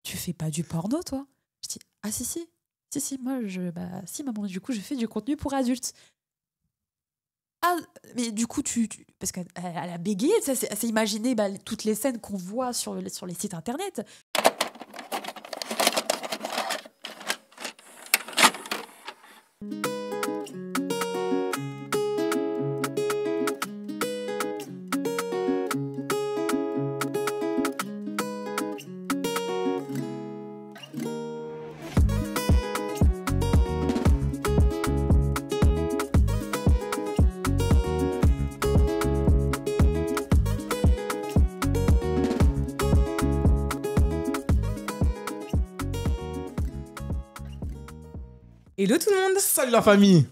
tu fais pas du porno, toi? Je dis, ah si, moi, si, maman, du coup, je fais du contenu pour adultes. Ah, mais du coup, parce qu'elle a bégayé, elle s'est imaginé toutes les scènes qu'on voit sur les sites internet. Hello tout le monde. Salut la famille.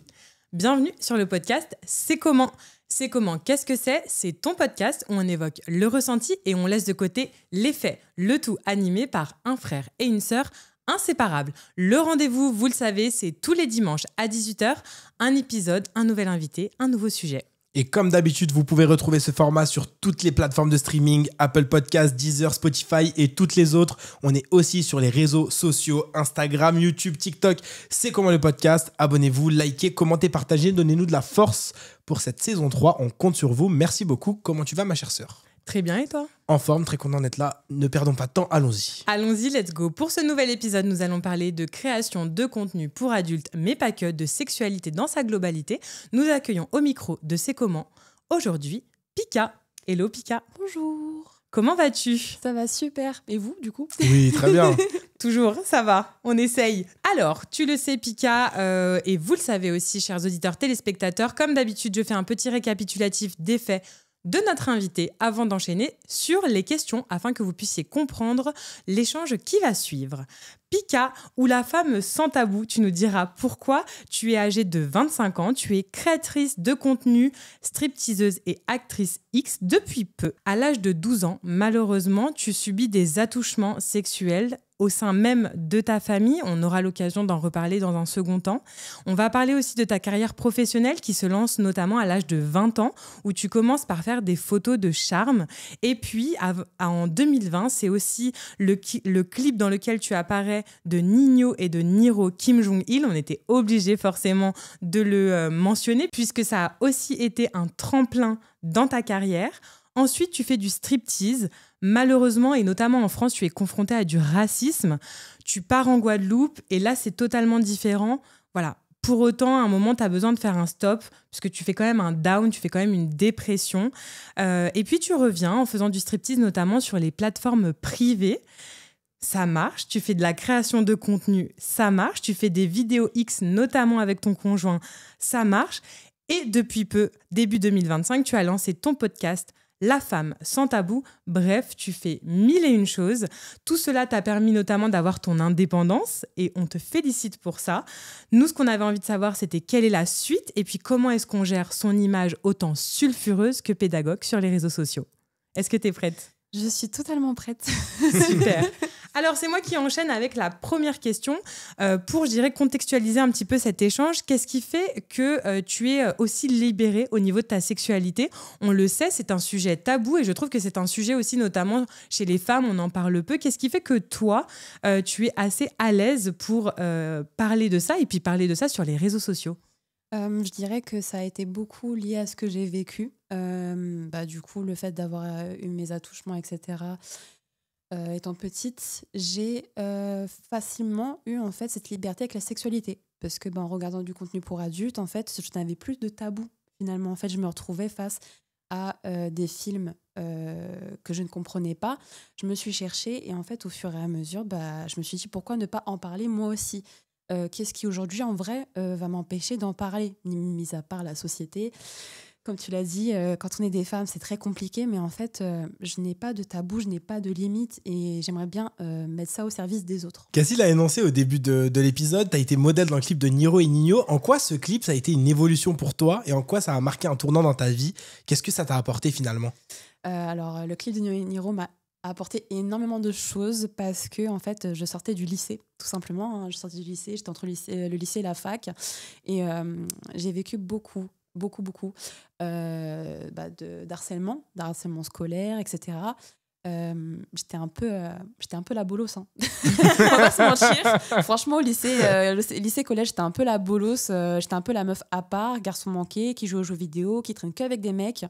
Bienvenue sur le podcast C'est comment ? C'est comment ? Qu'est-ce que c'est ? C'est ton podcast où on évoque le ressenti et on laisse de côté les faits. Le tout animé par un frère et une sœur inséparables. Le rendez-vous, vous le savez, c'est tous les dimanches à 18h. Un épisode, un nouvel invité, un nouveau sujet. Et comme d'habitude, vous pouvez retrouver ce format sur toutes les plateformes de streaming, Apple Podcasts, Deezer, Spotify et toutes les autres. On est aussi sur les réseaux sociaux, Instagram, YouTube, TikTok. C'est comment le podcast. Abonnez-vous, likez, commentez, partagez, donnez-nous de la force pour cette saison 3. On compte sur vous. Merci beaucoup. Comment tu vas, ma chère sœur ? Très bien, et toi ? En forme, très content d'être là. Ne perdons pas de temps, allons-y. Allons-y, let's go. Pour ce nouvel épisode, nous allons parler de création de contenu pour adultes, mais pas que, de sexualité dans sa globalité. Nous accueillons au micro de C'est comment aujourd'hui Pika. Hello Pika. Bonjour. Comment vas-tu ? Ça va super. Et vous, du coup ? Oui, très bien. Toujours, ça va, on essaye. Alors, tu le sais Pika, et vous le savez aussi, chers auditeurs, téléspectateurs, comme d'habitude, je fais un petit récapitulatif des faits de notre invité avant d'enchaîner sur les questions afin que vous puissiez comprendre l'échange qui va suivre. Pika, ou la femme sans tabou, tu nous diras pourquoi. Tu es âgée de 25 ans, tu es créatrice de contenu, stripteaseuse et actrice X depuis peu. À l'âge de 12 ans, malheureusement, tu subis des attouchements sexuels au sein même de ta famille. On aura l'occasion d'en reparler dans un second temps. On va parler aussi de ta carrière professionnelle qui se lance notamment à l'âge de 20 ans, où tu commences par faire des photos de charme. Et puis, en 2020, c'est aussi le clip dans lequel tu apparais de Nino et de Niro Kim Jong-il. On était obligé forcément de le mentionner, puisque ça a aussi été un tremplin dans ta carrière. Ensuite, tu fais du striptease. Malheureusement, et notamment en France, tu es confronté à du racisme. Tu pars en Guadeloupe et là, c'est totalement différent. Voilà. Pour autant, à un moment, tu as besoin de faire un stop parce que tu fais quand même un down, tu fais quand même une dépression. Et puis, tu reviens en faisant du striptease, notamment sur les plateformes privées. Ça marche. Tu fais de la création de contenu. Ça marche. Tu fais des vidéos X, notamment avec ton conjoint. Ça marche. Et depuis peu, début 2025, tu as lancé ton podcast La femme sans tabou. Bref, tu fais 1001 choses. Tout cela t'a permis notamment d'avoir ton indépendance et on te félicite pour ça. Nous, ce qu'on avait envie de savoir, c'était quelle est la suite et puis comment est-ce qu'on gère son image autant sulfureuse que pédagogue sur les réseaux sociaux. Est-ce que tu es prête ? Je suis totalement prête. Super. Alors, c'est moi qui enchaîne avec la première question pour, je dirais, contextualiser un petit peu cet échange. Qu'est-ce qui fait que tu es aussi libérée au niveau de ta sexualité ? On le sait, c'est un sujet tabou et je trouve que c'est un sujet aussi, notamment chez les femmes, on en parle peu. Qu'est-ce qui fait que toi, tu es assez à l'aise pour parler de ça et puis parler de ça sur les réseaux sociaux ? Je dirais que ça a été beaucoup lié à ce que j'ai vécu. Du coup, le fait d'avoir eu mes attouchements, etc. Étant petite, j'ai facilement eu en fait cette liberté avec la sexualité. Parce que en regardant du contenu pour adultes, en fait, je n'avais plus de tabou. Finalement, en fait, je me retrouvais face à des films que je ne comprenais pas. Je me suis cherchée et en fait, au fur et à mesure, je me suis dit pourquoi ne pas en parler moi aussi ? Qu'est-ce qui aujourd'hui en vrai va m'empêcher d'en parler, mis à part la société. Comme tu l'as dit, quand on est des femmes, c'est très compliqué, mais en fait, je n'ai pas de tabou, je n'ai pas de limite et j'aimerais bien mettre ça au service des autres. Cassie l'a énoncé au début de l'épisode, tu as été modèle dans le clip de Niro et Nino. En quoi ce clip, ça a été une évolution pour toi et en quoi ça a marqué un tournant dans ta vie ? Qu'est-ce que ça t'a apporté finalement ? Alors, le clip de Niro m'a apporté énormément de choses parce que en fait, je sortais du lycée, tout simplement. Je sortais du lycée, j'étais entre le lycée et la fac et j'ai vécu beaucoup d'harcèlement scolaire, etc. j'étais un peu la bolosse. Hein. On va pas se mentir. Franchement, au lycée, collège, j'étais un peu la bolosse. J'étais un peu la meuf à part, garçon manqué, qui joue aux jeux vidéo, qui traîne qu'avec des mecs.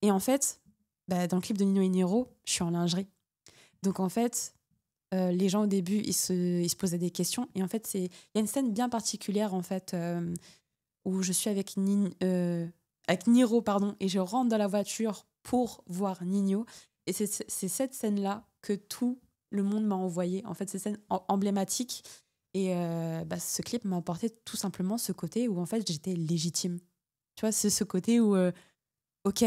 Et en fait, dans le clip de Nino et Niro, je suis en lingerie. Donc en fait, les gens au début, ils se posaient des questions. Et en fait, il y a une scène bien particulière en fait où je suis avec Niro, pardon, et je rentre dans la voiture pour voir Nino. Et c'est cette scène-là que tout le monde m'a envoyé. En fait, c'est une scène emblématique. Et ce clip m'a apporté tout simplement ce côté où en fait j'étais légitime. Tu vois, c'est ce côté où, ok,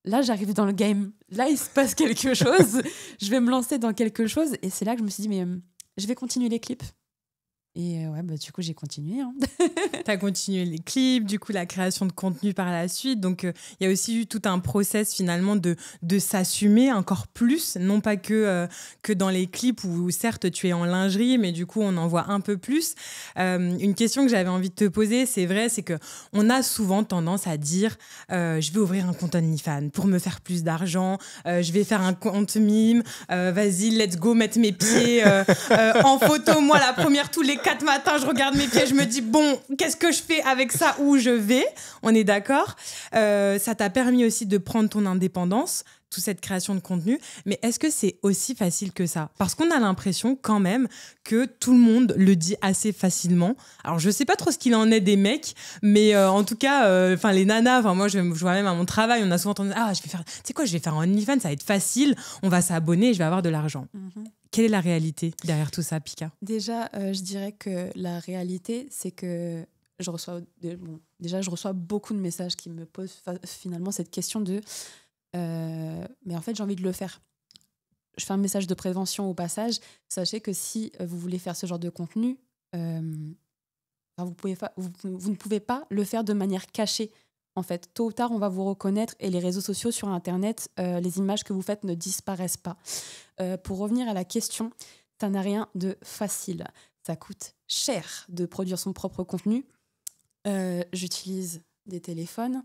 là j'arrive dans le game. Là, il se passe quelque chose. Je vais me lancer dans quelque chose. Et c'est là que je me suis dit, mais je vais continuer les clips. Et du coup, j'ai continué. Hein. Tu as continué les clips, du coup, la création de contenu par la suite. Donc, il y a aussi eu tout un process finalement de s'assumer encore plus. Non pas que dans les clips où certes, tu es en lingerie, mais du coup, on en voit un peu plus. Une question que j'avais envie de te poser, c'est vrai, c'est qu'on a souvent tendance à dire je vais ouvrir un compte OnlyFans pour me faire plus d'argent. Je vais faire un compte mime. Vas-y, let's go, mettre mes pieds en photo. Moi, la première, tous les 4 matins, je regarde mes pieds, je me dis bon, qu'est-ce que je fais avec ça, où je vais? On est d'accord. Ça t'a permis aussi de prendre ton indépendance, toute cette création de contenu. Mais est-ce que c'est aussi facile que ça? Parce qu'on a l'impression quand même que tout le monde le dit assez facilement. Alors, je sais pas trop ce qu'il en est des mecs, mais en tout cas, les nanas, moi, je vois même à mon travail, on a souvent entendu je vais faire un OnlyFans, ça va être facile, on va s'abonner et je vais avoir de l'argent. Mm-hmm. Quelle est la réalité derrière tout ça, Pika? Déjà, je dirais que la réalité, c'est que je reçois beaucoup de messages qui me posent finalement cette question de mais en fait, j'ai envie de le faire. Je fais un message de prévention au passage. Sachez que si vous voulez faire ce genre de contenu, vous ne pouvez pas le faire de manière cachée. En fait, tôt ou tard, on va vous reconnaître et les réseaux sociaux sur Internet, les images que vous faites ne disparaissent pas. Pour revenir à la question, ça n'a rien de facile. Ça coûte cher de produire son propre contenu. J'utilise des téléphones,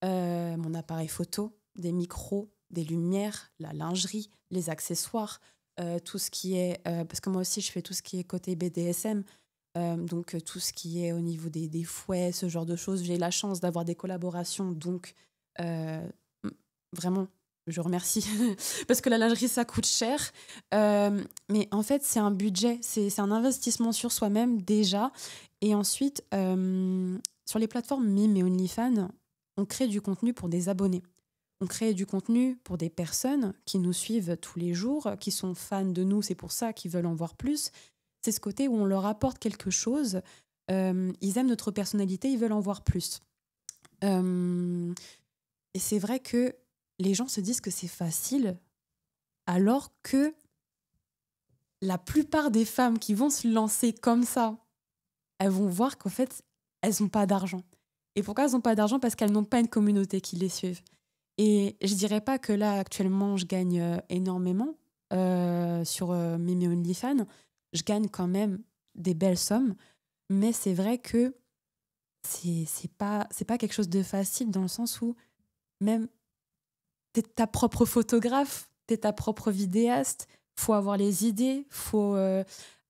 mon appareil photo, des micros, des lumières, la lingerie, les accessoires, tout ce qui est... parce que moi aussi, je fais tout ce qui est côté BDSM, donc tout ce qui est au niveau des fouets, ce genre de choses. J'ai la chance d'avoir des collaborations, donc vraiment, je remercie. Parce que la lingerie, ça coûte cher. Mais en fait, c'est un budget, c'est un investissement sur soi-même déjà. Et ensuite, sur les plateformes Mime et OnlyFans, on crée du contenu pour des abonnés. On crée du contenu pour des personnes qui nous suivent tous les jours, qui sont fans de nous, c'est pour ça qu'ils veulent en voir plus. C'est ce côté où on leur apporte quelque chose, ils aiment notre personnalité, ils veulent en voir plus. Et c'est vrai que les gens se disent que c'est facile, alors que la plupart des femmes qui vont se lancer comme ça, elles vont voir qu'en fait, elles n'ont pas d'argent. Et pourquoi elles n'ont pas d'argent? Parce qu'elles n'ont pas une communauté qui les suive. Et je dirais pas que là, actuellement, je gagne énormément sur Mime et OnlyFans. Je gagne quand même des belles sommes, mais c'est vrai que c'est pas quelque chose de facile dans le sens où même t'es ta propre photographe, t'es ta propre vidéaste, faut avoir les idées, faut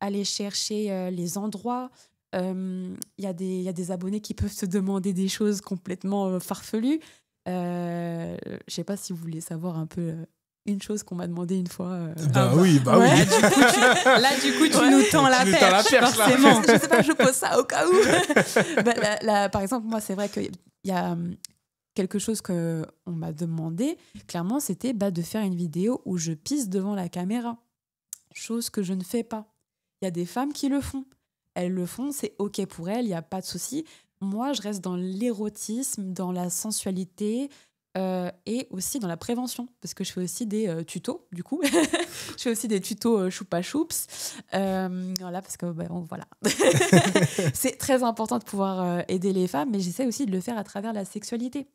aller chercher les endroits. Il y a des abonnés qui peuvent se demander des choses complètement farfelues. Je sais pas si vous voulez savoir un peu une chose qu'on m'a demandé une fois. Oui. Là, du coup, tu nous tends la perche, forcément. Je sais pas, je pose ça au cas où. Par exemple, moi, c'est vrai qu'il y a quelque chose qu'on m'a demandé. Clairement, c'était de faire une vidéo où je pisse devant la caméra. Chose que je ne fais pas. Il y a des femmes qui le font. Elles le font, c'est OK pour elles, il n'y a pas de souci. Moi, je reste dans l'érotisme, dans la sensualité et aussi dans la prévention, parce que je fais aussi des tutos, du coup. Je fais aussi des tutos choupa choups. Voilà, parce que voilà. C'est très important de pouvoir aider les femmes, mais j'essaie aussi de le faire à travers la sexualité.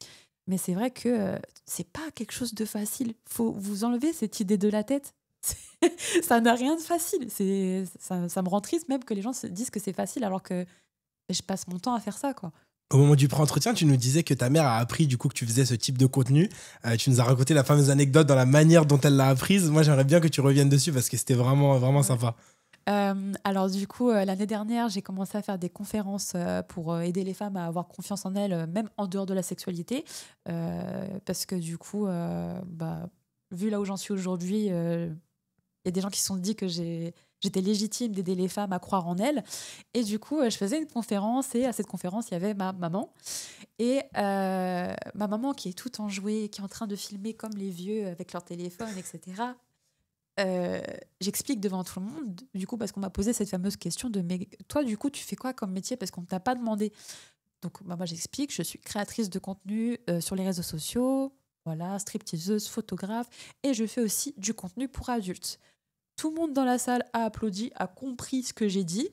Mais c'est vrai que c'est pas quelque chose de facile. Faut vous enlever cette idée de la tête. Ça n'a rien de facile. Ça me rend triste même que les gens se disent que c'est facile alors que je passe mon temps à faire ça, quoi. Au moment du pré-entretien, tu nous disais que ta mère a appris du coup que tu faisais ce type de contenu. Tu nous as raconté la fameuse anecdote dans la manière dont elle l'a apprise. Moi, j'aimerais bien que tu reviennes dessus parce que c'était vraiment, vraiment sympa. Alors du coup, l'année dernière, j'ai commencé à faire des conférences pour aider les femmes à avoir confiance en elles, même en dehors de la sexualité. Parce que du coup, vu là où j'en suis aujourd'hui, y a des gens qui se sont dit que j'étais légitime d'aider les femmes à croire en elles. Et du coup, je faisais une conférence et à cette conférence, il y avait ma maman. Et ma maman qui est tout enjouée, qui est en train de filmer comme les vieux avec leur téléphone, etc. J'explique devant tout le monde, du coup, parce qu'on m'a posé cette fameuse question de mais toi, du coup, tu fais quoi comme métier parce qu'on ne t'a pas demandé. Donc, moi, j'explique, je suis créatrice de contenu sur les réseaux sociaux, voilà, stripteaseuse, photographe, et je fais aussi du contenu pour adultes. Tout le monde dans la salle a applaudi, a compris ce que j'ai dit.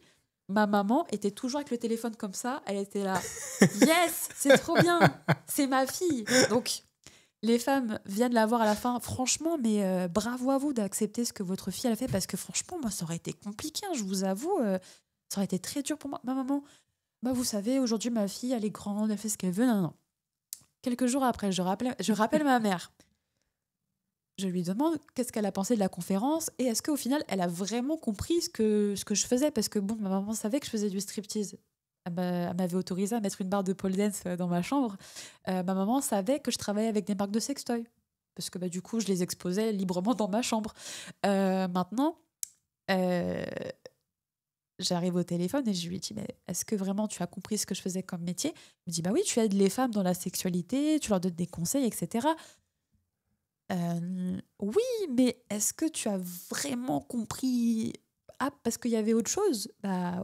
Ma maman était toujours avec le téléphone comme ça, elle était là, yes, c'est trop bien, c'est ma fille. Donc, les femmes viennent la voir à la fin. Franchement, mais bravo à vous d'accepter ce que votre fille a fait parce que franchement, moi, ça aurait été compliqué, hein, je vous avoue. Ça aurait été très dur pour moi. Ma maman, vous savez, aujourd'hui, ma fille, elle est grande, elle fait ce qu'elle veut. Non, non. Quelques jours après, je rappelle ma mère. Je lui demande qu'est-ce qu'elle a pensé de la conférence et est-ce qu'au final, elle a vraiment compris ce que je faisais parce que bon, ma maman savait que je faisais du striptease. Elle m'avait autorisé à mettre une barre de pole dance dans ma chambre. Ma maman savait que je travaillais avec des marques de sextoy. Parce que du coup, je les exposais librement dans ma chambre. Maintenant, j'arrive au téléphone et je lui dis mais est-ce que vraiment tu as compris ce que je faisais comme métier? Elle me dit oui, tu aides les femmes dans la sexualité, tu leur donnes des conseils, etc. Oui, mais est-ce que tu as vraiment compris? Ah, parce qu'il y avait autre chose.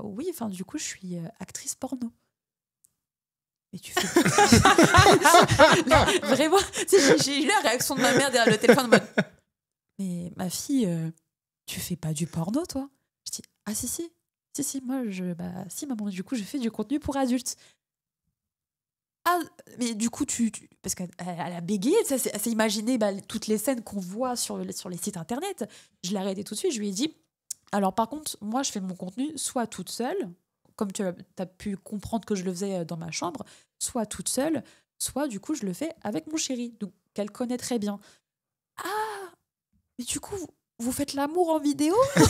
Oui, enfin du coup, je suis actrice porno. Et tu fais... Là, vraiment, j'ai eu la réaction de ma mère derrière le téléphone en mode mais ma fille, tu fais pas du porno, toi? Je dis ah si, moi, si maman, du coup, je fais du contenu pour adultes. Ah, mais du coup, parce qu'elle a bégayé, elle s'est imaginé toutes les scènes qu'on voit sur les sites internet. Je l'ai arrêté tout de suite, je lui ai dit alors par contre, moi, je fais mon contenu soit toute seule, comme tu as pu comprendre que je le faisais dans ma chambre, soit toute seule, soit du coup, je le fais avec mon chéri, donc qu'elle connaît très bien. Ah, mais du coup, vous faites l'amour en vidéo? Oui,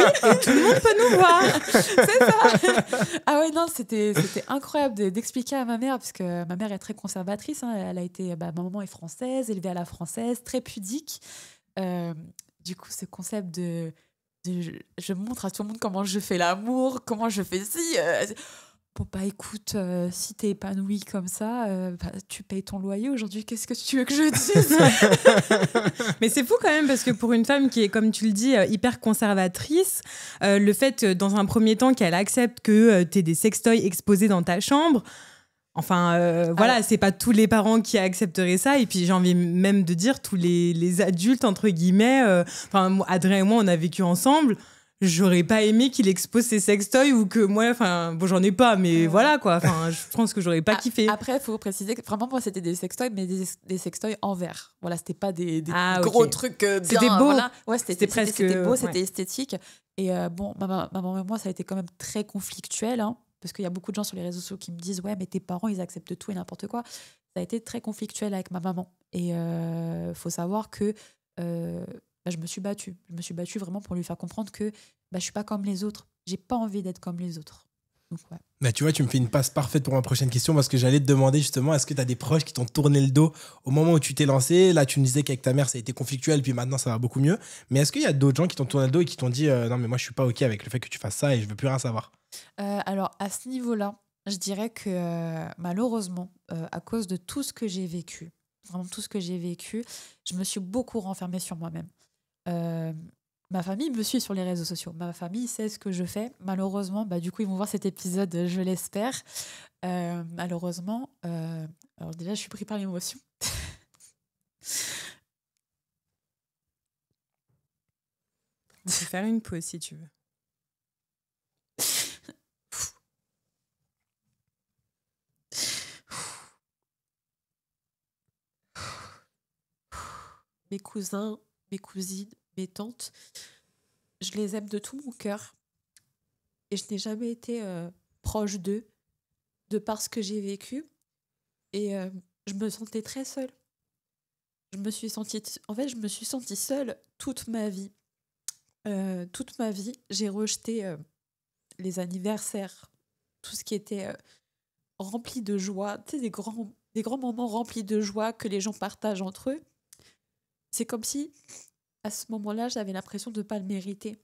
et tout le monde peut nous voir. C'est ça. Ah ouais, non, c'était incroyable d'expliquer à ma mère, parce que ma mère est très conservatrice. Hein, elle a été, ma maman est française, élevée à la française, très pudique. Du coup, ce concept de je montre à tout le monde comment je fais l'amour, comment je fais ci. Bon, écoute, si t'es épanouie comme ça, tu payes ton loyer aujourd'hui, qu'est-ce que tu veux que je dise? Mais c'est fou quand même parce que pour une femme qui est, comme tu le dis, hyper conservatrice, le fait, dans un premier temps, qu'elle accepte que t'aies des sextoys exposés dans ta chambre, enfin, voilà, c'est pas tous les parents qui accepteraient ça. Et puis, j'ai envie même de dire, tous les adultes, entre guillemets, Adrien et moi, on a vécu ensemble. J'aurais pas aimé qu'il expose ses sextoys ou que moi, j'en ai pas, mais voilà quoi. Je pense que j'aurais pas kiffé. Après, il faut préciser que vraiment, moi, c'était des sextoys, mais des sextoys en verre. Voilà, c'était pas des gros trucs bien. C'était beau. Voilà. Ouais, c'était presque. C'était beau, c'était ouais. esthétique. Et ma maman et moi, ça a été quand même très conflictuel, hein, parce qu'il y a beaucoup de gens sur les réseaux sociaux qui me disent ouais, mais tes parents, ils acceptent tout et n'importe quoi. Ça a été très conflictuel avec ma maman. Et faut savoir que je me suis battue. Je me suis battue vraiment pour lui faire comprendre que je suis pas comme les autres. J'ai pas envie d'être comme les autres. Donc, ouais. Tu vois, tu me fais une passe parfaite pour ma prochaine question parce que j'allais te demander justement, est-ce que tu as des proches qui t'ont tourné le dos au moment où tu t'es lancé? Là, tu me disais qu'avec ta mère, ça a été conflictuel, puis maintenant, ça va beaucoup mieux. Mais est-ce qu'il y a d'autres gens qui t'ont tourné le dos et qui t'ont dit non, mais moi, je suis pas OK avec le fait que tu fasses ça et je veux plus rien savoir? Alors, à ce niveau-là, je dirais que malheureusement, à cause de tout ce que j'ai vécu, vraiment tout ce que j'ai vécu, je me suis beaucoup renfermée sur moi-même. Ma famille me suit sur les réseaux sociaux. Ma famille sait ce que je fais. Malheureusement, du coup, ils vont voir cet épisode, je l'espère. Malheureusement, alors déjà, je suis pris par l'émotion. On peut faire une pause si tu veux. Mes cousins, mes cousines, mes tantes, je les aime de tout mon cœur. Et je n'ai jamais été proche d'eux. de par ce que j'ai vécu. Et je me sentais très seule. Je me suis sentie seule toute ma vie. Toute ma vie, j'ai rejeté les anniversaires, tout ce qui était rempli de joie, tu sais, des grands moments remplis de joie que les gens partagent entre eux. C'est comme si, à ce moment-là, j'avais l'impression de ne pas le mériter.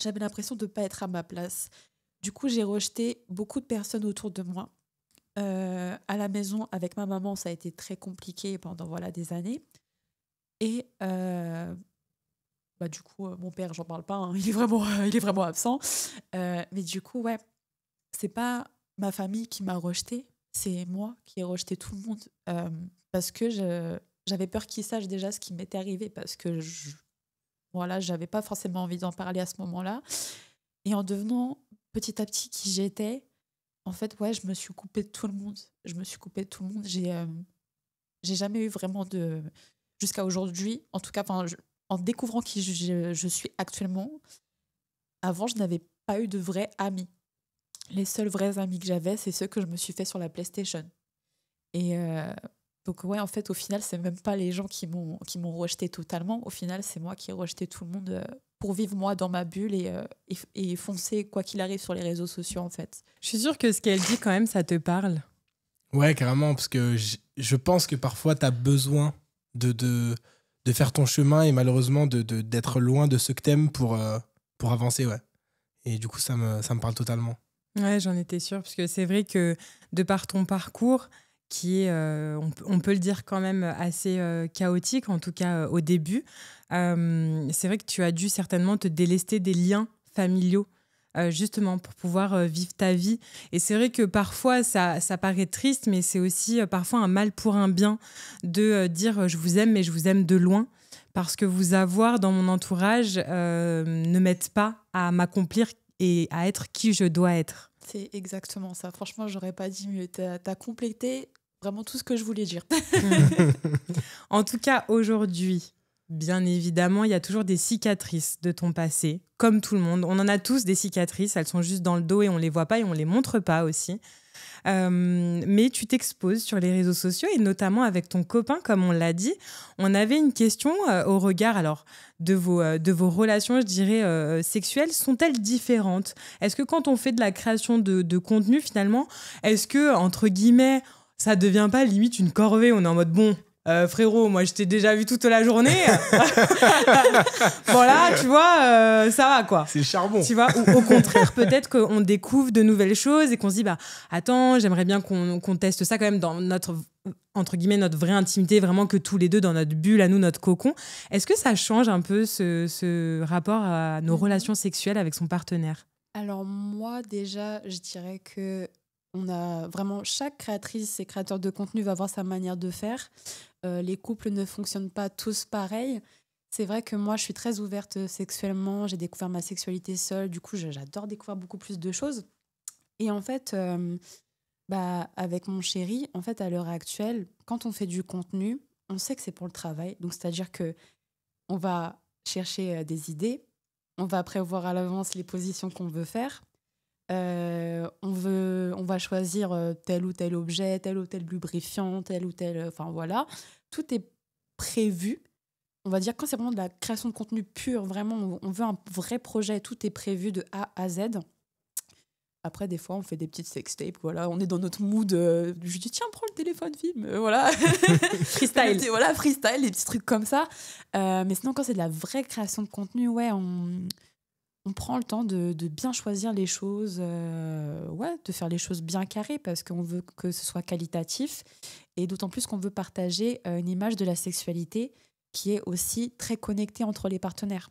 J'avais l'impression de ne pas être à ma place. Du coup, j'ai rejeté beaucoup de personnes autour de moi. À la maison, avec ma maman, ça a été très compliqué pendant des années. Et du coup, mon père, j'en parle pas, hein, il est vraiment absent. Mais du coup, ouais, c'est pas ma famille qui m'a rejetée, c'est moi qui ai rejeté tout le monde. Parce que j'avais peur qu'ils sachent déjà ce qui m'était arrivé, parce que j'avais pas forcément envie d'en parler à ce moment-là. Et en devenant petit à petit qui j'étais, en fait, ouais, je me suis coupée de tout le monde. J'ai jamais eu vraiment de... Jusqu'à aujourd'hui, en tout cas, en découvrant qui je suis actuellement, avant, je n'avais pas eu de vrais amis. Les seuls vrais amis que j'avais, c'est ceux que je me suis fait sur la PlayStation. Et donc, ouais, en fait, au final, c'est même pas les gens qui m'ont rejeté totalement. Au final, c'est moi qui ai rejeté tout le monde pour vivre moi dans ma bulle et foncer quoi qu'il arrive sur les réseaux sociaux, en fait. Je suis sûre que ce qu'elle dit, quand même, ça te parle. Ouais, carrément, parce que je pense que parfois, tu as besoin de faire ton chemin et malheureusement d'être loin de ce que t'aimes pour avancer, ouais. Et du coup, ça me parle totalement. Ouais, j'en étais sûre, parce que c'est vrai que de par ton parcours, qui est, on peut le dire quand même, assez chaotique, en tout cas au début, c'est vrai que tu as dû certainement te délester des liens familiaux, justement pour pouvoir vivre ta vie. Et c'est vrai que parfois, ça paraît triste, mais c'est aussi parfois un mal pour un bien de dire je vous aime, mais je vous aime de loin. Parce que vous avoir dans mon entourage ne m'aide pas à m'accomplir et à être qui je dois être. C'est exactement ça. Franchement, j'aurais pas dit mieux. T'as complété vraiment tout ce que je voulais dire. En tout cas, aujourd'hui, bien évidemment, il y a toujours des cicatrices de ton passé, comme tout le monde. On en a tous des cicatrices, elles sont juste dans le dos et on les voit pas et on les montre pas aussi. Mais tu t'exposes sur les réseaux sociaux et notamment avec ton copain, comme on l'a dit. On avait une question au regard de vos relations, je dirais, sexuelles. Sont-elles différentes ? Est-ce que quand on fait de la création de contenu, finalement, est-ce que, entre guillemets, ça devient pas limite une corvée ? On est en mode, bon, frérot, moi je t'ai déjà vu toute la journée. Voilà, tu vois, ça va quoi. C'est le charbon. Tu vois, ou au contraire, peut-être qu'on découvre de nouvelles choses et qu'on se dit, bah attends, j'aimerais bien qu'on teste ça quand même dans notre, entre guillemets, notre vraie intimité, vraiment que tous les deux dans notre bulle, à nous, notre cocon. Est-ce que ça change un peu ce rapport à nos relations sexuelles avec son partenaire ? Alors moi, déjà, je dirais que on a vraiment, chaque créatrice et créateur de contenu va avoir sa manière de faire. Les couples ne fonctionnent pas tous pareil. C'est vrai que moi, je suis très ouverte sexuellement. J'ai découvert ma sexualité seule. Du coup, j'adore découvrir beaucoup plus de choses. Et en fait, avec mon chéri, en fait, à l'heure actuelle, quand on fait du contenu, on sait que c'est pour le travail. Donc, c'est-à-dire que on va chercher des idées. On va prévoir à l'avance les positions qu'on veut faire. On va choisir tel ou tel objet, tel ou tel lubrifiant, tel ou tel... Enfin, voilà. Tout est prévu. On va dire, quand c'est vraiment de la création de contenu pur, vraiment, on veut un vrai projet, tout est prévu de A à Z. Après, des fois, on fait des petites sextapes, voilà, on est dans notre mood. Je dis, tiens, prends le téléphone, filme, voilà. Freestyle. Voilà, freestyle, des petits trucs comme ça. Mais sinon, quand c'est de la vraie création de contenu, ouais, on prend le temps de bien choisir les choses, de faire les choses bien carrées parce qu'on veut que ce soit qualitatif et d'autant plus qu'on veut partager une image de la sexualité qui est aussi très connectée entre les partenaires.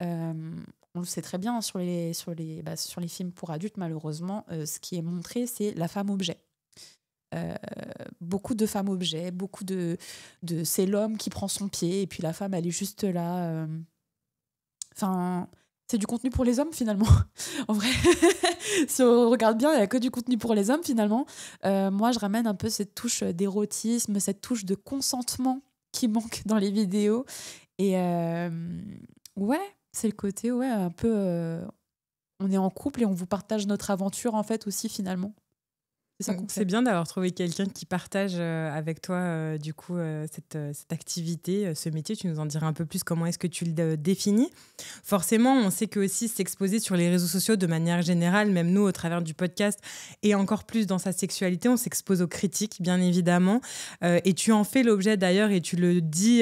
On le sait très bien sur les films pour adultes, malheureusement, ce qui est montré, c'est la femme-objet. Beaucoup de femmes-objets, beaucoup de c'est l'homme qui prend son pied et puis la femme, elle est juste là. C'est du contenu pour les hommes, finalement. En vrai, si on regarde bien, il n'y a que du contenu pour les hommes, finalement. Moi, je ramène un peu cette touche d'érotisme, cette touche de consentement qui manque dans les vidéos. Et c'est le côté, un peu... on est en couple et on vous partage notre aventure, en fait, aussi, finalement. C'est ça Donc, qu'on c'est fait. bien d'avoir trouvé quelqu'un qui partage avec toi cette activité, ce métier. Tu nous en diras un peu plus comment est-ce que tu le définis. Forcément, on sait que aussi s'exposer sur les réseaux sociaux de manière générale, même nous au travers du podcast et encore plus dans sa sexualité, on s'expose aux critiques, bien évidemment. Et tu en fais l'objet d'ailleurs et tu le dis,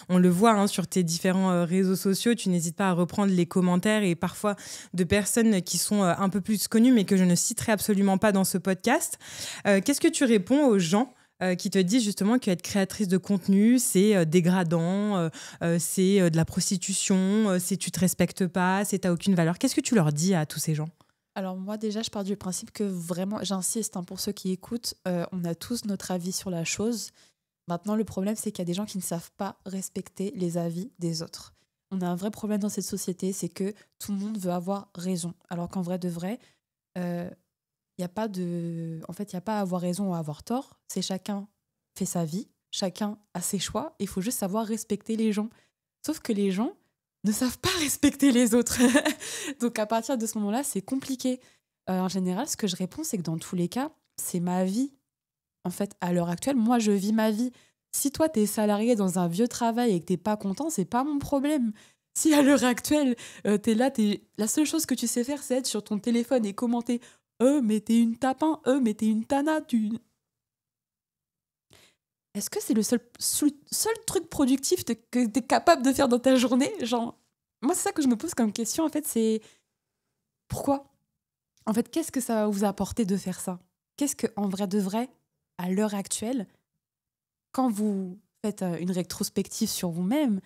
on le voit sur tes différents réseaux sociaux. Tu n'hésites pas à reprendre les commentaires et parfois de personnes qui sont un peu plus connues mais que je ne citerai absolument pas dans ce podcast. Qu'est-ce que tu réponds aux gens qui te disent justement qu'être créatrice de contenu, c'est dégradant, c'est de la prostitution, c'est tu te respectes pas, c'est t'as aucune valeur. Qu'est-ce que tu leur dis à tous ces gens? Alors moi déjà, je pars du principe que vraiment, j'insiste pour ceux qui écoutent, on a tous notre avis sur la chose. Maintenant, le problème, c'est qu'il y a des gens qui ne savent pas respecter les avis des autres. On a un vrai problème dans cette société, c'est que tout le monde veut avoir raison. Alors qu'en vrai de vrai, il n'y a pas de... En fait, il n'y a pas à avoir raison ou à avoir tort. C'est chacun fait sa vie, chacun a ses choix. Il faut juste savoir respecter les gens. Sauf que les gens ne savent pas respecter les autres. Donc à partir de ce moment-là, c'est compliqué. En général, ce que je réponds, c'est que dans tous les cas, c'est ma vie. En fait, à l'heure actuelle, moi, je vis ma vie. Si toi, t'es salarié dans un vieux travail et que t'es pas content, c'est pas mon problème. Si à l'heure actuelle, t'es là, la seule chose que tu sais faire, c'est être sur ton téléphone et commenter mais t'es une tapin, mais t'es une tana, Est-ce que c'est le seul truc productif que t'es capable de faire dans ta journée? Genre, moi, c'est ça que je me pose comme question, en fait, c'est pourquoi? En fait, qu'est-ce que ça va vous apporter de faire ça? Qu'est-ce que, en vrai de vrai, à l'heure actuelle, quand vous faites une rétrospective sur vous-même,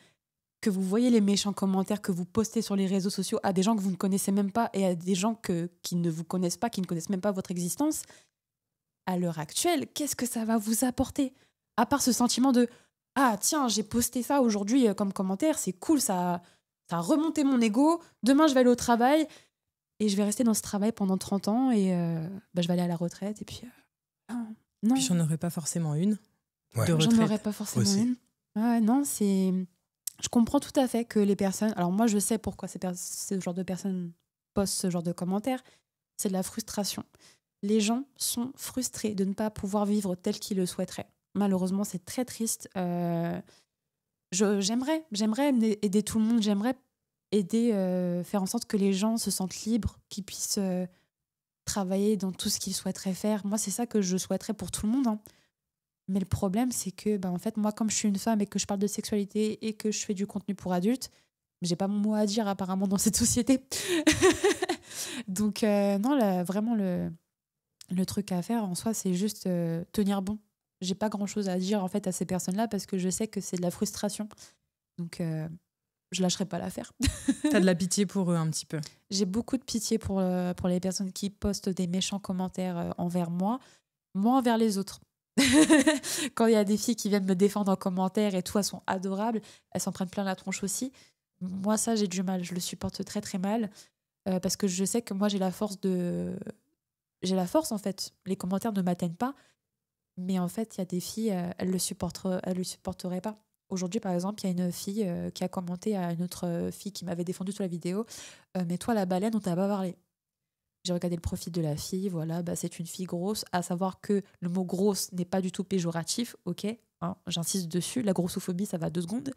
que vous voyez les méchants commentaires que vous postez sur les réseaux sociaux à des gens que vous ne connaissez même pas et à des gens qui ne vous connaissent pas, qui ne connaissent même pas votre existence, à l'heure actuelle, qu'est-ce que ça va vous apporter? À part ce sentiment de « Ah, tiens, j'ai posté ça aujourd'hui comme commentaire, c'est cool, ça a remonté mon ego, demain je vais aller au travail et je vais rester dans ce travail pendant 30 ans et je vais aller à la retraite. » Et puis, non. Puis j'en aurais pas forcément une Ouais. de J'en retraite. aurais pas forcément Aussi. une. Ouais, non, c'est... Je comprends tout à fait que les personnes... Alors moi, je sais pourquoi ce genre de personnes postent ce genre de commentaires. C'est de la frustration. Les gens sont frustrés de ne pas pouvoir vivre tel qu'ils le souhaiteraient. Malheureusement, c'est très triste. J'aimerais aider tout le monde. J'aimerais aider, faire en sorte que les gens se sentent libres, qu'ils puissent travailler dans tout ce qu'ils souhaiteraient faire. Moi, c'est ça que je souhaiterais pour tout le monde. Mais le problème, c'est que, en fait, moi, comme je suis une femme et que je parle de sexualité et que je fais du contenu pour adultes, j'ai pas mon mot à dire apparemment dans cette société. Donc, non, là, vraiment, le truc à faire en soi, c'est juste tenir bon. J'ai pas grand-chose à dire en fait à ces personnes-là parce que je sais que c'est de la frustration. Donc, je lâcherai pas l'affaire. T'as de la pitié pour eux un petit peu. J'ai beaucoup de pitié pour les personnes qui postent des méchants commentaires envers moi, moins envers les autres. Quand il y a des filles qui viennent me défendre en commentaire et tout, elles sont adorables, elles s'en prennent plein la tronche aussi. Moi, ça, j'ai du mal, je le supporte très très mal parce que je sais que moi, j'ai la force en fait. Les commentaires ne m'atteignent pas, mais en fait, il y a des filles, elles le supporteraient pas. Aujourd'hui, par exemple, il y a une fille qui a commenté à une autre fille qui m'avait défendu sur la vidéo mais toi, la baleine, on t'a pas parlé. J'ai regardé le profil de la fille, voilà, c'est une fille grosse, à savoir que le mot grosse n'est pas du tout péjoratif, ok, j'insiste dessus, la grossophobie, ça va 2 secondes.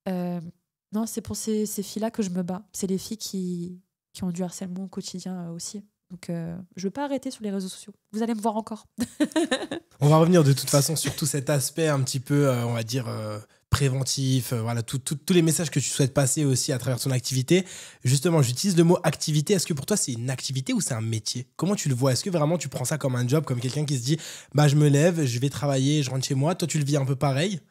Non, c'est pour ces filles-là que je me bats. C'est les filles qui ont du harcèlement au quotidien aussi. Donc, je veux pas arrêter sur les réseaux sociaux. Vous allez me voir encore. On va revenir de toute façon sur tout cet aspect un petit peu, on va dire, préventif, voilà, tous les messages que tu souhaites passer aussi à travers ton activité. Justement, j'utilise le mot activité. Est-ce que pour toi, c'est une activité ou c'est un métier? Comment tu le vois? Est-ce que vraiment tu prends ça comme un job, comme quelqu'un qui se dit « je me lève, je vais travailler, je rentre chez moi ». Toi, tu le vis un peu pareil?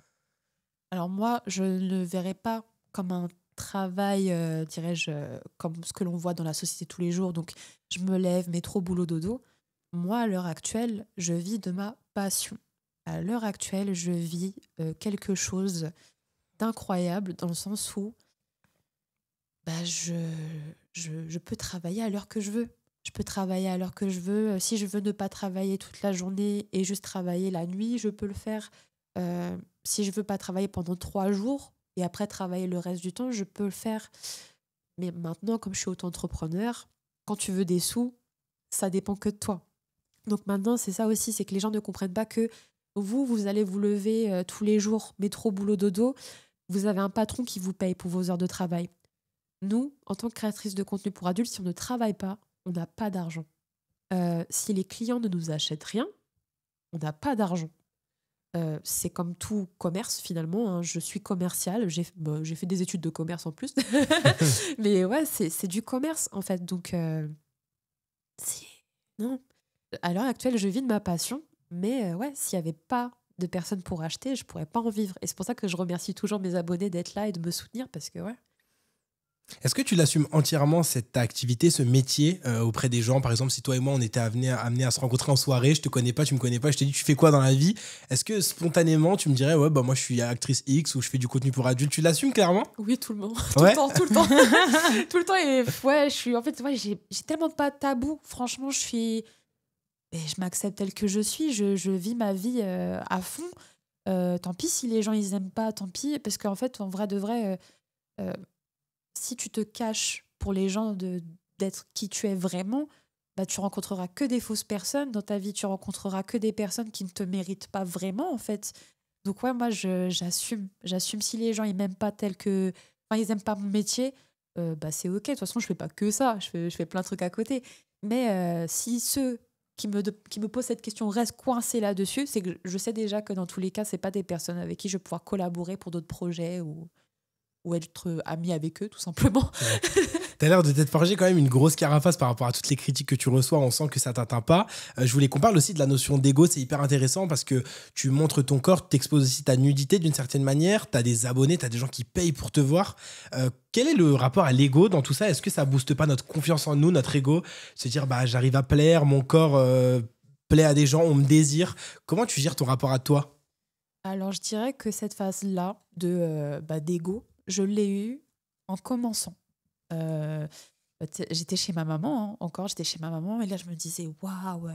Alors moi, je ne le verrais pas comme un travail, dirais-je, comme ce que l'on voit dans la société tous les jours. Donc, je me lève, métro, boulot, dodo. Moi, à l'heure actuelle, je vis de ma passion. À l'heure actuelle, je vis quelque chose d'incroyable dans le sens où je peux travailler à l'heure que je veux. Je peux travailler à l'heure que je veux. Si je veux ne pas travailler toute la journée et juste travailler la nuit, je peux le faire. Si je veux pas travailler pendant 3 jours et après travailler le reste du temps, je peux le faire. Mais maintenant, comme je suis auto-entrepreneur, quand tu veux des sous, ça dépend que de toi. Donc maintenant, c'est ça aussi, c'est que les gens ne comprennent pas que vous allez vous lever tous les jours, métro, boulot, dodo, vous avez un patron qui vous paye pour vos heures de travail. Nous, en tant que créatrice de contenu pour adultes, si on ne travaille pas, on n'a pas d'argent. Si les clients ne nous achètent rien, on n'a pas d'argent. C'est comme tout commerce finalement, hein. Je suis commerciale, j'ai fait des études de commerce en plus. Mais ouais, c'est du commerce en fait. Donc, non. À l'heure actuelle, je vis de ma passion. Mais ouais, s'il n'y avait pas de personnes pour acheter, je ne pourrais pas en vivre. Et c'est pour ça que je remercie toujours mes abonnés d'être là et de me soutenir parce que ouais. Est-ce que tu l'assumes entièrement, cette activité, ce métier, auprès des gens? Par exemple, si toi et moi, on était amenés à se rencontrer en soirée, je te connais pas, tu me connais pas, je te dis, tu fais quoi dans la vie? Est-ce que spontanément, tu me dirais, ouais, bah moi, je suis actrice X ou je fais du contenu pour adultes? Tu l'assumes clairement? Oui, tout le monde. Ouais. Tout le temps. Tout le temps. Et ouais, j'ai tellement pas de tabou. Franchement, je m'accepte telle que je suis. Je vis ma vie à fond. Tant pis si les gens, ils aiment pas, tant pis. Parce qu'en fait, en vrai de vrai, si tu te caches pour les gens d'être qui tu es vraiment, bah, tu rencontreras que des fausses personnes dans ta vie, tu rencontreras que des personnes qui ne te méritent pas vraiment en fait. Donc ouais, moi j'assume si les gens ils m'aiment pas ils aiment pas mon métier, bah c'est ok. De toute façon je fais pas que ça, je fais plein de trucs à côté. Mais si ceux qui me posent cette question restent coincés là-dessus, c'est que je sais déjà que dans tous les cas c'est pas des personnes avec qui je vais pouvoir collaborer pour d'autres projets ou être ami avec eux, tout simplement. T'as l'air de t'être forgé quand même une grosse carapace par rapport à toutes les critiques que tu reçois. On sent que ça t'atteint pas. Je voulais qu'on parle aussi de la notion d'ego. C'est hyper intéressant parce que tu montres ton corps, tu t'exposes aussi ta nudité d'une certaine manière. T'as des abonnés, t'as des gens qui payent pour te voir. Quel est le rapport à l'ego dans tout ça? Est-ce que ça booste pas notre confiance en nous, notre ego? Se dire, bah, j'arrive à plaire, mon corps plaît à des gens, on me désire. Comment tu gères ton rapport à toi? Alors, je dirais que cette phase-là d'ego, je l'ai eue en commençant. J'étais chez ma maman, hein, encore, j'étais chez ma maman, et là, je me disais, waouh,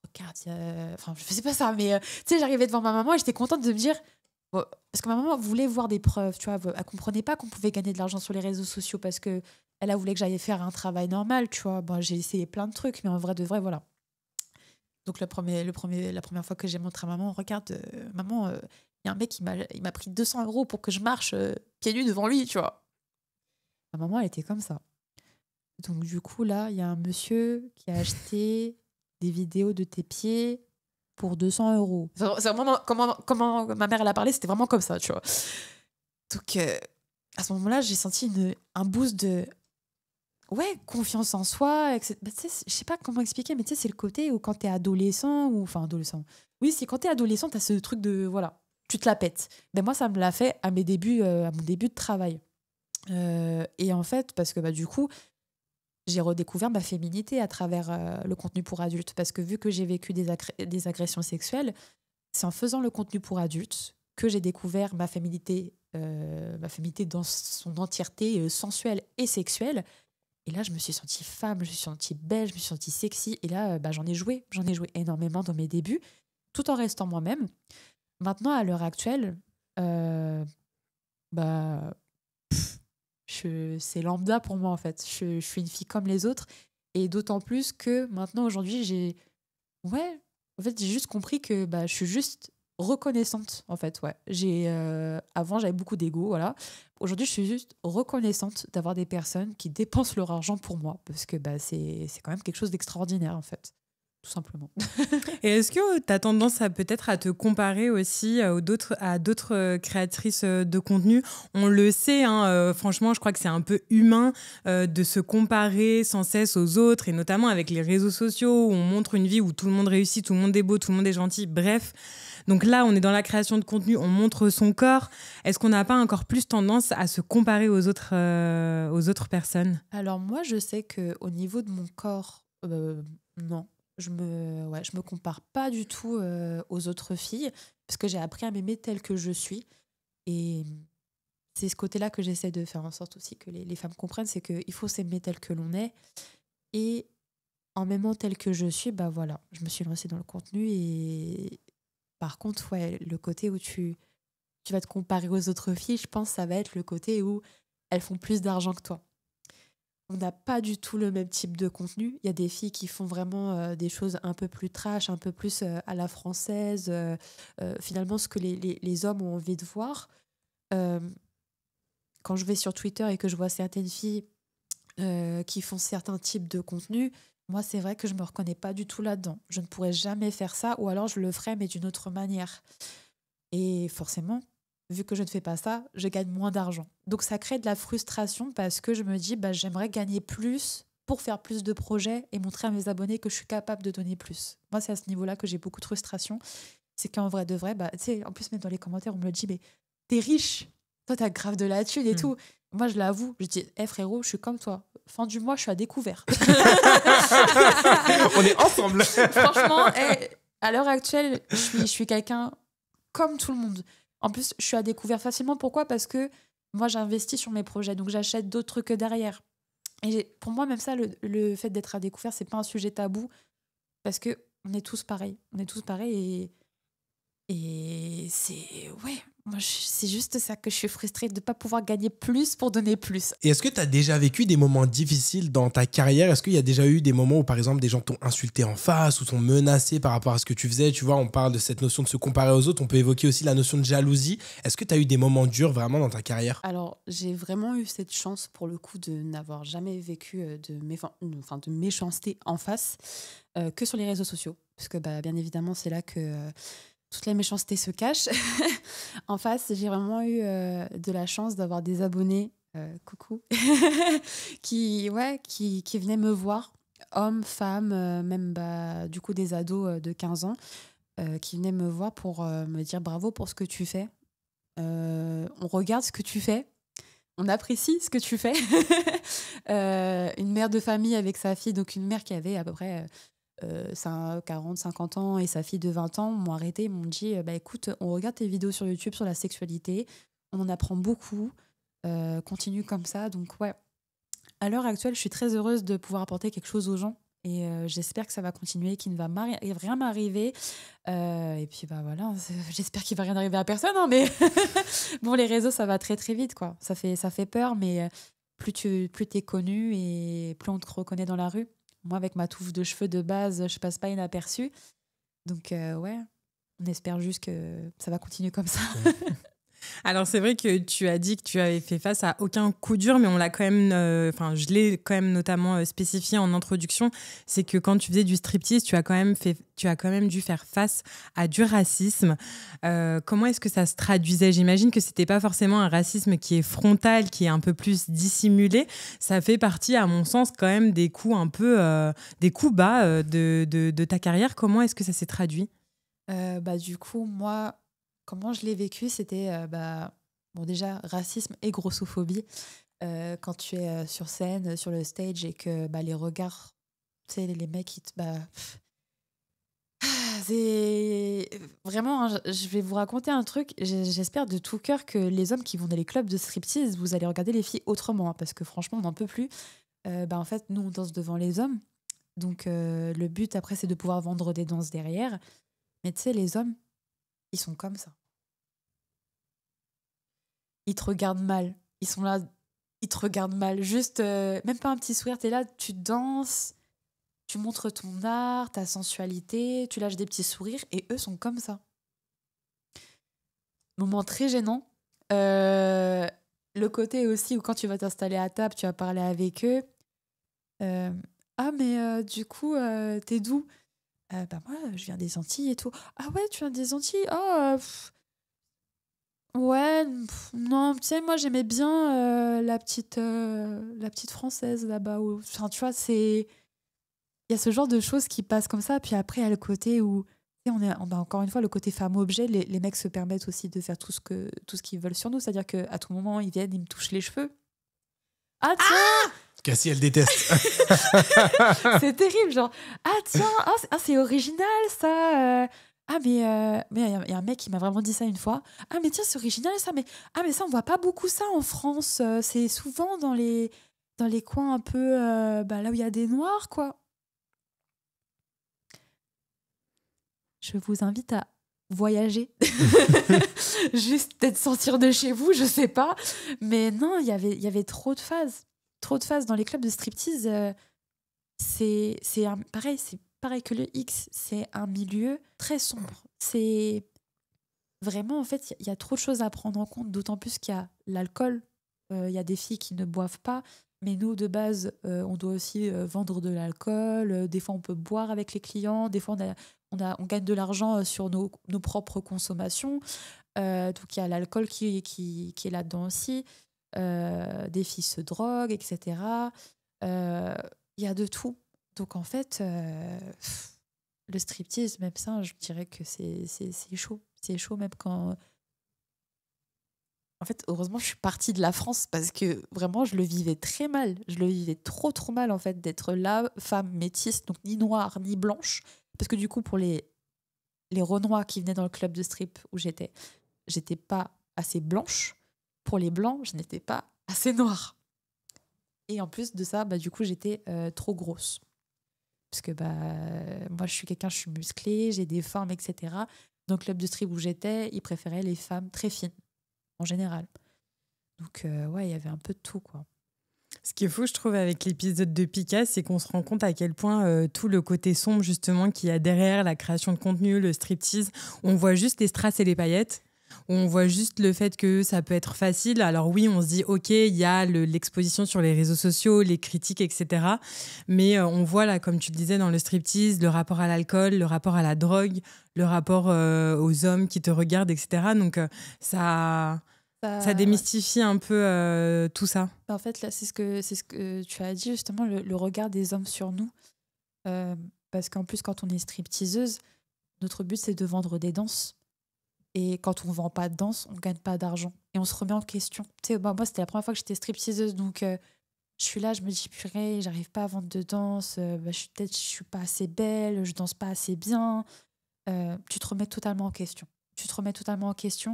regarde, enfin, je faisais pas ça, mais tu sais, j'arrivais devant ma maman et j'étais contente de me dire, bon, parce que ma maman voulait voir des preuves, tu vois, elle comprenait pas qu'on pouvait gagner de l'argent sur les réseaux sociaux parce que elle a voulu que j'aille faire un travail normal, tu vois. Bon, j'ai essayé plein de trucs, mais en vrai de vrai, voilà. Donc la première fois que j'ai montré à maman, regarde, maman, il y a un mec il m'a pris 200 € pour que je marche pieds nus devant lui, tu vois. Ma maman, elle était comme ça. Donc du coup, là, il y a un monsieur qui a acheté des vidéos de tes pieds pour 200 €. C'est vraiment comment ma mère, elle a parlé, c'était vraiment comme ça, tu vois. Donc à ce moment-là, j'ai senti un boost de confiance en soi, etc. Bah, tu sais, je sais pas comment expliquer, mais tu sais, c'est le côté où quand t'es adolescent, adolescent. Oui, c'est quand t'es adolescent, t'as ce truc de, voilà, tu te la pètes. Ben moi, ça me l'a fait à mon début de travail. Et en fait, parce que bah, du coup, j'ai redécouvert ma féminité à travers le contenu pour adultes. Parce que vu que j'ai vécu des agressions sexuelles, c'est en faisant le contenu pour adultes que j'ai découvert ma féminité dans son entièreté sensuelle et sexuelle. Et là, je me suis sentie femme, je me suis sentie belle, je me suis sentie sexy. Et là, j'en ai joué énormément dans mes débuts, tout en restant moi-même. Maintenant, à l'heure actuelle, c'est lambda pour moi, en fait. Je suis une fille comme les autres. Et d'autant plus que maintenant, aujourd'hui, j'ai juste compris que je suis juste reconnaissante, en fait. Ouais. Avant, j'avais beaucoup d'ego, voilà. Aujourd'hui, je suis juste reconnaissante d'avoir des personnes qui dépensent leur argent pour moi, parce que c'est quand même quelque chose d'extraordinaire, en fait, tout simplement. Et est-ce que tu as tendance peut-être à te comparer aussi à d'autres créatrices de contenu? On le sait, hein, franchement, je crois que c'est un peu humain de se comparer sans cesse aux autres, et notamment avec les réseaux sociaux où on montre une vie où tout le monde réussit, tout le monde est beau, tout le monde est gentil, bref. Donc là, on est dans la création de contenu, on montre son corps. Est-ce qu'on n'a pas encore plus tendance à se comparer aux autres personnes? Alors moi, je sais qu'au niveau de mon corps, non. Je me compare pas du tout aux autres filles parce que j'ai appris à m'aimer telle que je suis. Et c'est ce côté-là que j'essaie de faire en sorte aussi que les femmes comprennent, c'est qu'il faut s'aimer tel que l'on est. Et en m'aimant telle que je suis, voilà, je me suis lancée dans le contenu. Et par contre, le côté où tu vas te comparer aux autres filles, je pense que ça va être le côté où elles font plus d'argent que toi. on n'a pas du tout le même type de contenu. Il y a des filles qui font vraiment des choses un peu plus trash, un peu plus à la française, finalement ce que les hommes ont envie de voir. Quand je vais sur Twitter et que je vois certaines filles qui font certains types de contenu, moi, c'est vrai que je ne me reconnais pas du tout là-dedans. Je ne pourrais jamais faire ça, ou alors je le ferais, mais d'une autre manière. Et forcément, vu que je ne fais pas ça, je gagne moins d'argent. Donc ça crée de la frustration parce que je me dis, j'aimerais gagner plus pour faire plus de projets et montrer à mes abonnés que je suis capable de donner plus. Moi, c'est à ce niveau-là que j'ai beaucoup de frustration. C'est qu'en vrai de vrai, tu sais, en plus, même dans les commentaires, on me le dit, mais t'es riche, toi, t'as grave de la thune et tout. Moi, je l'avoue, je dis, frérot, je suis comme toi. Fin du mois, je suis à découvert. On est ensemble. Franchement, à l'heure actuelle, je suis quelqu'un comme tout le monde. En plus, je suis à découvert facilement. Pourquoi ? Parce que moi, j'investis sur mes projets, donc j'achète d'autres trucs derrière. Et pour moi, même ça, le fait d'être à découvert, c'est pas un sujet tabou, parce que on est tous pareils. On est tous pareils et c'est... Ouais, moi, c'est juste ça que je suis frustrée de ne pas pouvoir gagner plus pour donner plus. Et est-ce que tu as déjà vécu des moments difficiles dans ta carrière ? Est-ce qu'il y a déjà eu des moments où, par exemple, des gens t'ont insulté en face ou t'ont menacé par rapport à ce que tu faisais ? Tu vois, on parle de cette notion de se comparer aux autres. On peut évoquer aussi la notion de jalousie. Est-ce que tu as eu des moments durs vraiment dans ta carrière ? Alors, j'ai vraiment eu cette chance, pour le coup, de n'avoir jamais vécu de méchanceté en face que sur les réseaux sociaux. Parce que, bien évidemment, c'est là que... toute la méchanceté se cache. En face, j'ai vraiment eu de la chance d'avoir des abonnés, coucou, qui venaient me voir, hommes, femmes, même du coup des ados de 15 ans, qui venaient me voir pour me dire bravo pour ce que tu fais. On regarde ce que tu fais. On apprécie ce que tu fais. Une mère de famille avec sa fille, donc une mère qui avait à peu près... 40, 50 ans et sa fille de 20 ans m'ont arrêté, ils m'ont dit écoute, on regarde tes vidéos sur YouTube sur la sexualité, on en apprend beaucoup, continue comme ça. Donc ouais, à l'heure actuelle, je suis très heureuse de pouvoir apporter quelque chose aux gens et j'espère que ça va continuer, qu'il ne va rien m'arriver et puis voilà, j'espère qu'il va rien arriver à personne, hein, mais bon, les réseaux, ça va très très vite, quoi. Ça fait peur, mais plus t'es connu et plus on te reconnaît dans la rue. Moi, avec ma touffe de cheveux de base, je passe pas inaperçue. Donc, ouais, on espère juste que ça va continuer comme ça. Alors, c'est vrai que tu as dit que tu avais fait face à aucun coup dur, mais on l'a quand même, je l'ai quand même notamment spécifié en introduction, c'est que quand tu faisais du striptease, tu as quand même dû faire face à du racisme. Comment est-ce que ça se traduisait ? J'imagine que c'était pas forcément un racisme qui est frontal, qui est un peu plus dissimulé. Ça fait partie, à mon sens, quand même des coups un peu, des coups bas de ta carrière. Comment est-ce que ça s'est traduit ? Du coup, moi, comment je l'ai vécu, c'était déjà racisme et grossophobie. Quand tu es sur scène, sur le stage et que les regards, tu sais, les mecs, c'est vraiment, hein, je vais vous raconter un truc. J'espère de tout cœur que les hommes qui vont dans les clubs de striptease, vous allez regarder les filles autrement, hein, parce que franchement, on n'en peut plus. En fait, nous, on danse devant les hommes. Donc, le but, après, c'est de pouvoir vendre des danses derrière. Mais tu sais, les hommes, ils sont comme ça. Ils te regardent mal. Ils sont là, ils te regardent mal. Juste, même pas un petit sourire. T'es là, tu danses, tu montres ton art, ta sensualité, tu lâches des petits sourires et eux sont comme ça. Moment très gênant. Le côté aussi où quand tu vas t'installer à table, tu vas parler avec eux. Du coup, t'es d'où ? Moi, je viens des Antilles et tout. Ah ouais, tu viens des Antilles ? Ouais, non, tu sais, moi, j'aimais bien la petite française là-bas. Enfin, tu vois, il y a ce genre de choses qui passent comme ça. Puis après, il y a le côté où, tu sais, encore une fois, le côté femme-objet, les mecs se permettent aussi de faire tout ce qu'ils veulent sur nous. C'est-à-dire qu'à tout moment, ils viennent, ils me touchent les cheveux. Ah, tiens! Cassie, elle déteste. C'est terrible, genre, ah tiens, c'est original ça. Mais il y a un mec qui m'a vraiment dit ça une fois. Ah mais tiens, c'est original ça, mais ça on voit pas beaucoup ça en France. C'est souvent dans les coins un peu là où il y a des noirs, quoi. Je vous invite à voyager. Juste peut-être sortir de chez vous, je sais pas. Mais non, il y avait trop de phases. trop de phases dans les clubs de striptease. C'est pareil que le X. C'est un milieu très sombre. C'est vraiment, en fait, il y a trop de choses à prendre en compte, d'autant plus qu'il y a l'alcool. Il y a des filles qui ne boivent pas, mais nous, de base, on doit aussi vendre de l'alcool. Des fois, on peut boire avec les clients. Des fois, on gagne de l'argent sur nos propres consommations. Donc, il y a l'alcool qui est là-dedans aussi. Des filles se droguent, etc. Il y a de tout. Donc, en fait, le striptease, même ça, je dirais que c'est chaud. C'est chaud même quand... En fait, heureusement, je suis partie de la France parce que vraiment, je le vivais très mal. Je le vivais trop mal, en fait, d'être là, femme métisse, donc ni noire, ni blanche. Parce que du coup, pour les Renois qui venaient dans le club de strip où j'étais pas assez blanche. Pour les blancs, je n'étais pas assez noire. Et en plus de ça, du coup, j'étais trop grosse. Parce que moi, je suis musclée, j'ai des formes, etc. Dans le club de strip où j'étais, ils préféraient les femmes très fines, en général. Donc, ouais, il y avait un peu de tout, quoi. Ce qui est fou, je trouve, avec l'épisode de Pika, c'est qu'on se rend compte à quel point tout le côté sombre, justement, qu'il y a derrière la création de contenu, le striptease, on voit juste les strass et les paillettes. On voit juste le fait que ça peut être facile. Alors oui, on se dit, OK, il y a l'exposition sur les réseaux sociaux, les critiques, etc. Mais on voit, là, comme tu le disais, dans le striptease, le rapport à l'alcool, le rapport à la drogue, le rapport aux hommes qui te regardent, etc. Donc ça démystifie un peu tout ça. En fait, là, c'est ce que tu as dit, justement, le regard des hommes sur nous. Parce qu'en plus, quand on est stripteaseuse, notre but, c'est de vendre des danses. Et quand on ne vend pas de danse, on ne gagne pas d'argent. Et on se remet en question. Tu sais, moi, c'était la première fois que j'étais stripteaseuse. Donc, je suis là, je me dis, purée, j'arrive pas à vendre de danse. Je suis pas assez belle, je danse pas assez bien. Tu te remets totalement en question.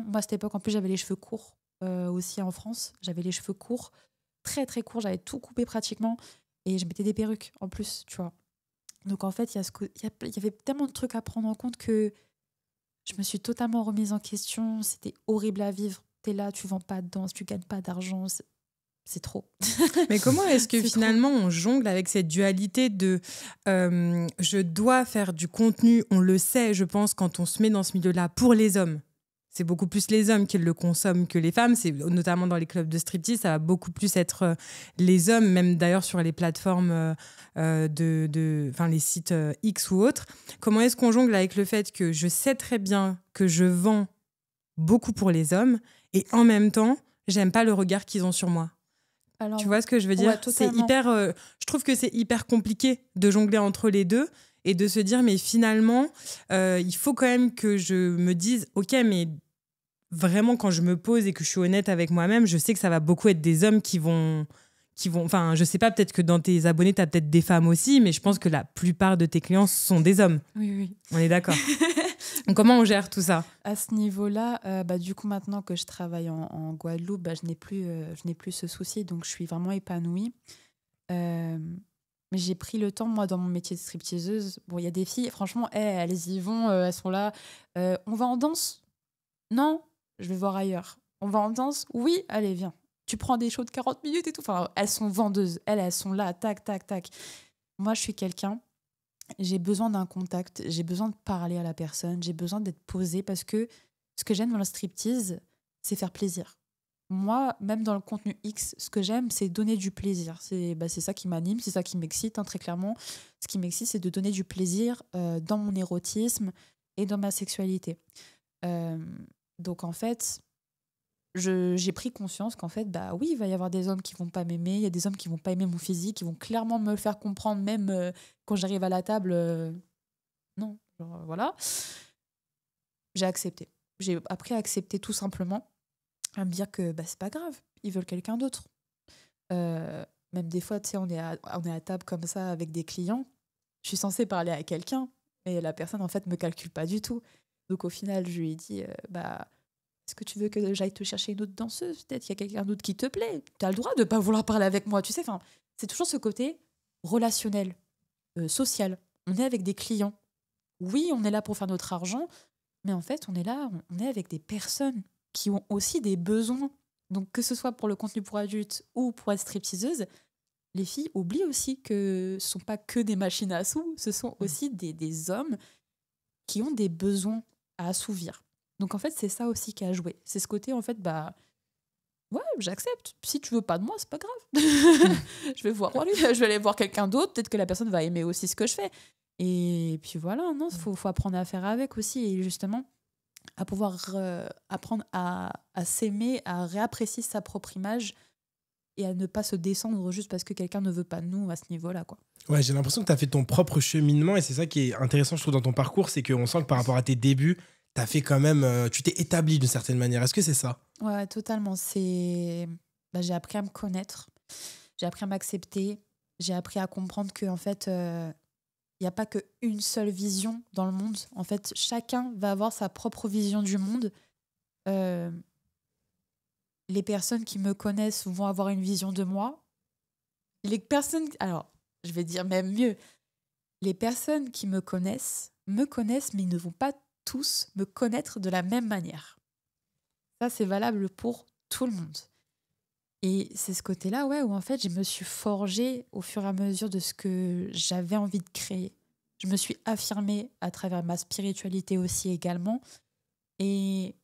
Moi, à cette époque, en plus, j'avais les cheveux courts aussi en France. J'avais les cheveux courts, très, très courts. J'avais tout coupé pratiquement. Et je mettais des perruques en plus, tu vois. Donc, en fait, il y avait tellement de trucs à prendre en compte que je me suis totalement remise en question. C'était horrible à vivre. T'es là, tu vends pas de danse, tu gagnes pas d'argent. C'est trop. Mais comment est-ce que finalement trop. on jongle avec cette dualité de je dois faire du contenu, on le sait, je pense, quand on se met dans ce milieu-là pour les hommes. C'est beaucoup plus les hommes qui le consomment que les femmes. C'est notamment dans les clubs de striptease, ça va beaucoup plus être les hommes, même d'ailleurs sur les plateformes les sites X ou autres. Comment est-ce qu'on jongle avec le fait que je sais très bien que je vends beaucoup pour les hommes et en même temps, j'aime pas le regard qu'ils ont sur moi. Alors, tu vois ce que je veux dire? Ouais, c'est hyper. Je trouve que c'est hyper compliqué de jongler entre les deux et de se dire, mais finalement, il faut quand même que je me dise, ok, mais vraiment, quand je me pose et que je suis honnête avec moi-même, je sais que ça va beaucoup être des hommes qui vont. Enfin, je sais pas, peut-être que dans tes abonnés, tu as peut-être des femmes aussi, mais je pense que la plupart de tes clients sont des hommes. Oui. On est d'accord. Donc, comment on gère tout ça? À ce niveau-là, du coup, maintenant que je travaille en Guadeloupe, je n'ai plus ce souci, donc je suis vraiment épanouie. Mais j'ai pris le temps, moi, dans mon métier de stripteaseuse. Bon, il y a des filles, franchement, elles y vont, elles sont là. On va en danse? Non, je vais voir ailleurs. On va en danse? Oui, allez, viens. Tu prends des shows de 40 minutes et tout. Enfin, elles sont vendeuses. Elles sont là, tac, tac, tac. Moi, je suis quelqu'un, j'ai besoin d'un contact, j'ai besoin de parler à la personne, j'ai besoin d'être posée parce que ce que j'aime dans le striptease, c'est faire plaisir. Moi, même dans le contenu X, ce que j'aime, c'est donner du plaisir. C'est ça qui m'anime, c'est ça qui m'excite, très clairement. Ce qui m'excite, c'est de donner du plaisir dans mon érotisme et dans ma sexualité. Donc, en fait, j'ai pris conscience qu'en fait, oui, il va y avoir des hommes qui vont pas m'aimer, il y a des hommes qui vont pas aimer mon physique, qui vont clairement me le faire comprendre, même quand j'arrive à la table. Non, genre, voilà. J'ai accepté. J'ai appris à accepter tout simplement, à me dire que c'est pas grave, ils veulent quelqu'un d'autre. Même des fois, tu sais, on est à table comme ça avec des clients, je suis censée parler à quelqu'un, mais la personne, en fait, me calcule pas du tout. Donc, au final, je lui ai dit, est-ce que tu veux que j'aille te chercher une autre danseuse? Peut-être qu'il y a quelqu'un d'autre qui te plaît. Tu as le droit de ne pas vouloir parler avec moi, tu sais. C'est toujours ce côté relationnel, social. On est avec des clients. Oui, on est là pour faire notre argent, mais en fait, on est avec des personnes qui ont aussi des besoins. Donc, que ce soit pour le contenu pour adultes ou pour être stripteaseuse, les filles oublient aussi que ce ne sont pas que des machines à sous, ce sont aussi des hommes qui ont des besoins à assouvir. Donc, en fait, c'est ça aussi qui a joué. C'est ce côté, en fait, ouais, j'accepte. Si tu veux pas de moi, c'est pas grave. Je vais aller voir quelqu'un d'autre. Peut-être que la personne va aimer aussi ce que je fais. Et puis voilà, non, faut apprendre à faire avec aussi. Et justement, à pouvoir apprendre à s'aimer, à réapprécier sa propre image et à ne pas se descendre juste parce que quelqu'un ne veut pas de nous à ce niveau-là, quoi. Ouais, j'ai l'impression que tu as fait ton propre cheminement et c'est ça qui est intéressant, je trouve, dans ton parcours, c'est qu'on sent que par rapport à tes débuts, tu as fait quand même, tu t'es établi d'une certaine manière. Est-ce que c'est ça? Ouais, totalement. J'ai appris à me connaître, j'ai appris à m'accepter, j'ai appris à comprendre que en fait, il n'y a pas qu'une seule vision dans le monde. En fait, chacun va avoir sa propre vision du monde. Euh, les personnes qui me connaissent vont avoir une vision de moi. Alors, je vais dire même mieux, les personnes qui me connaissent, mais ils ne vont pas tous me connaître de la même manière. Ça, c'est valable pour tout le monde. Et c'est ce côté-là, ouais, où en fait, je me suis forgée au fur et à mesure de ce que j'avais envie de créer. Je me suis affirmée à travers ma spiritualité aussi également. Et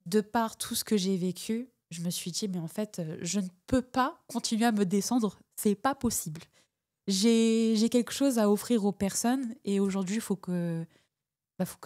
de par tout ce que j'ai vécu, je me suis dit, mais en fait, je ne peux pas continuer à me descendre. C'est pas possible. J'ai quelque chose à offrir aux personnes et aujourd'hui, il faut que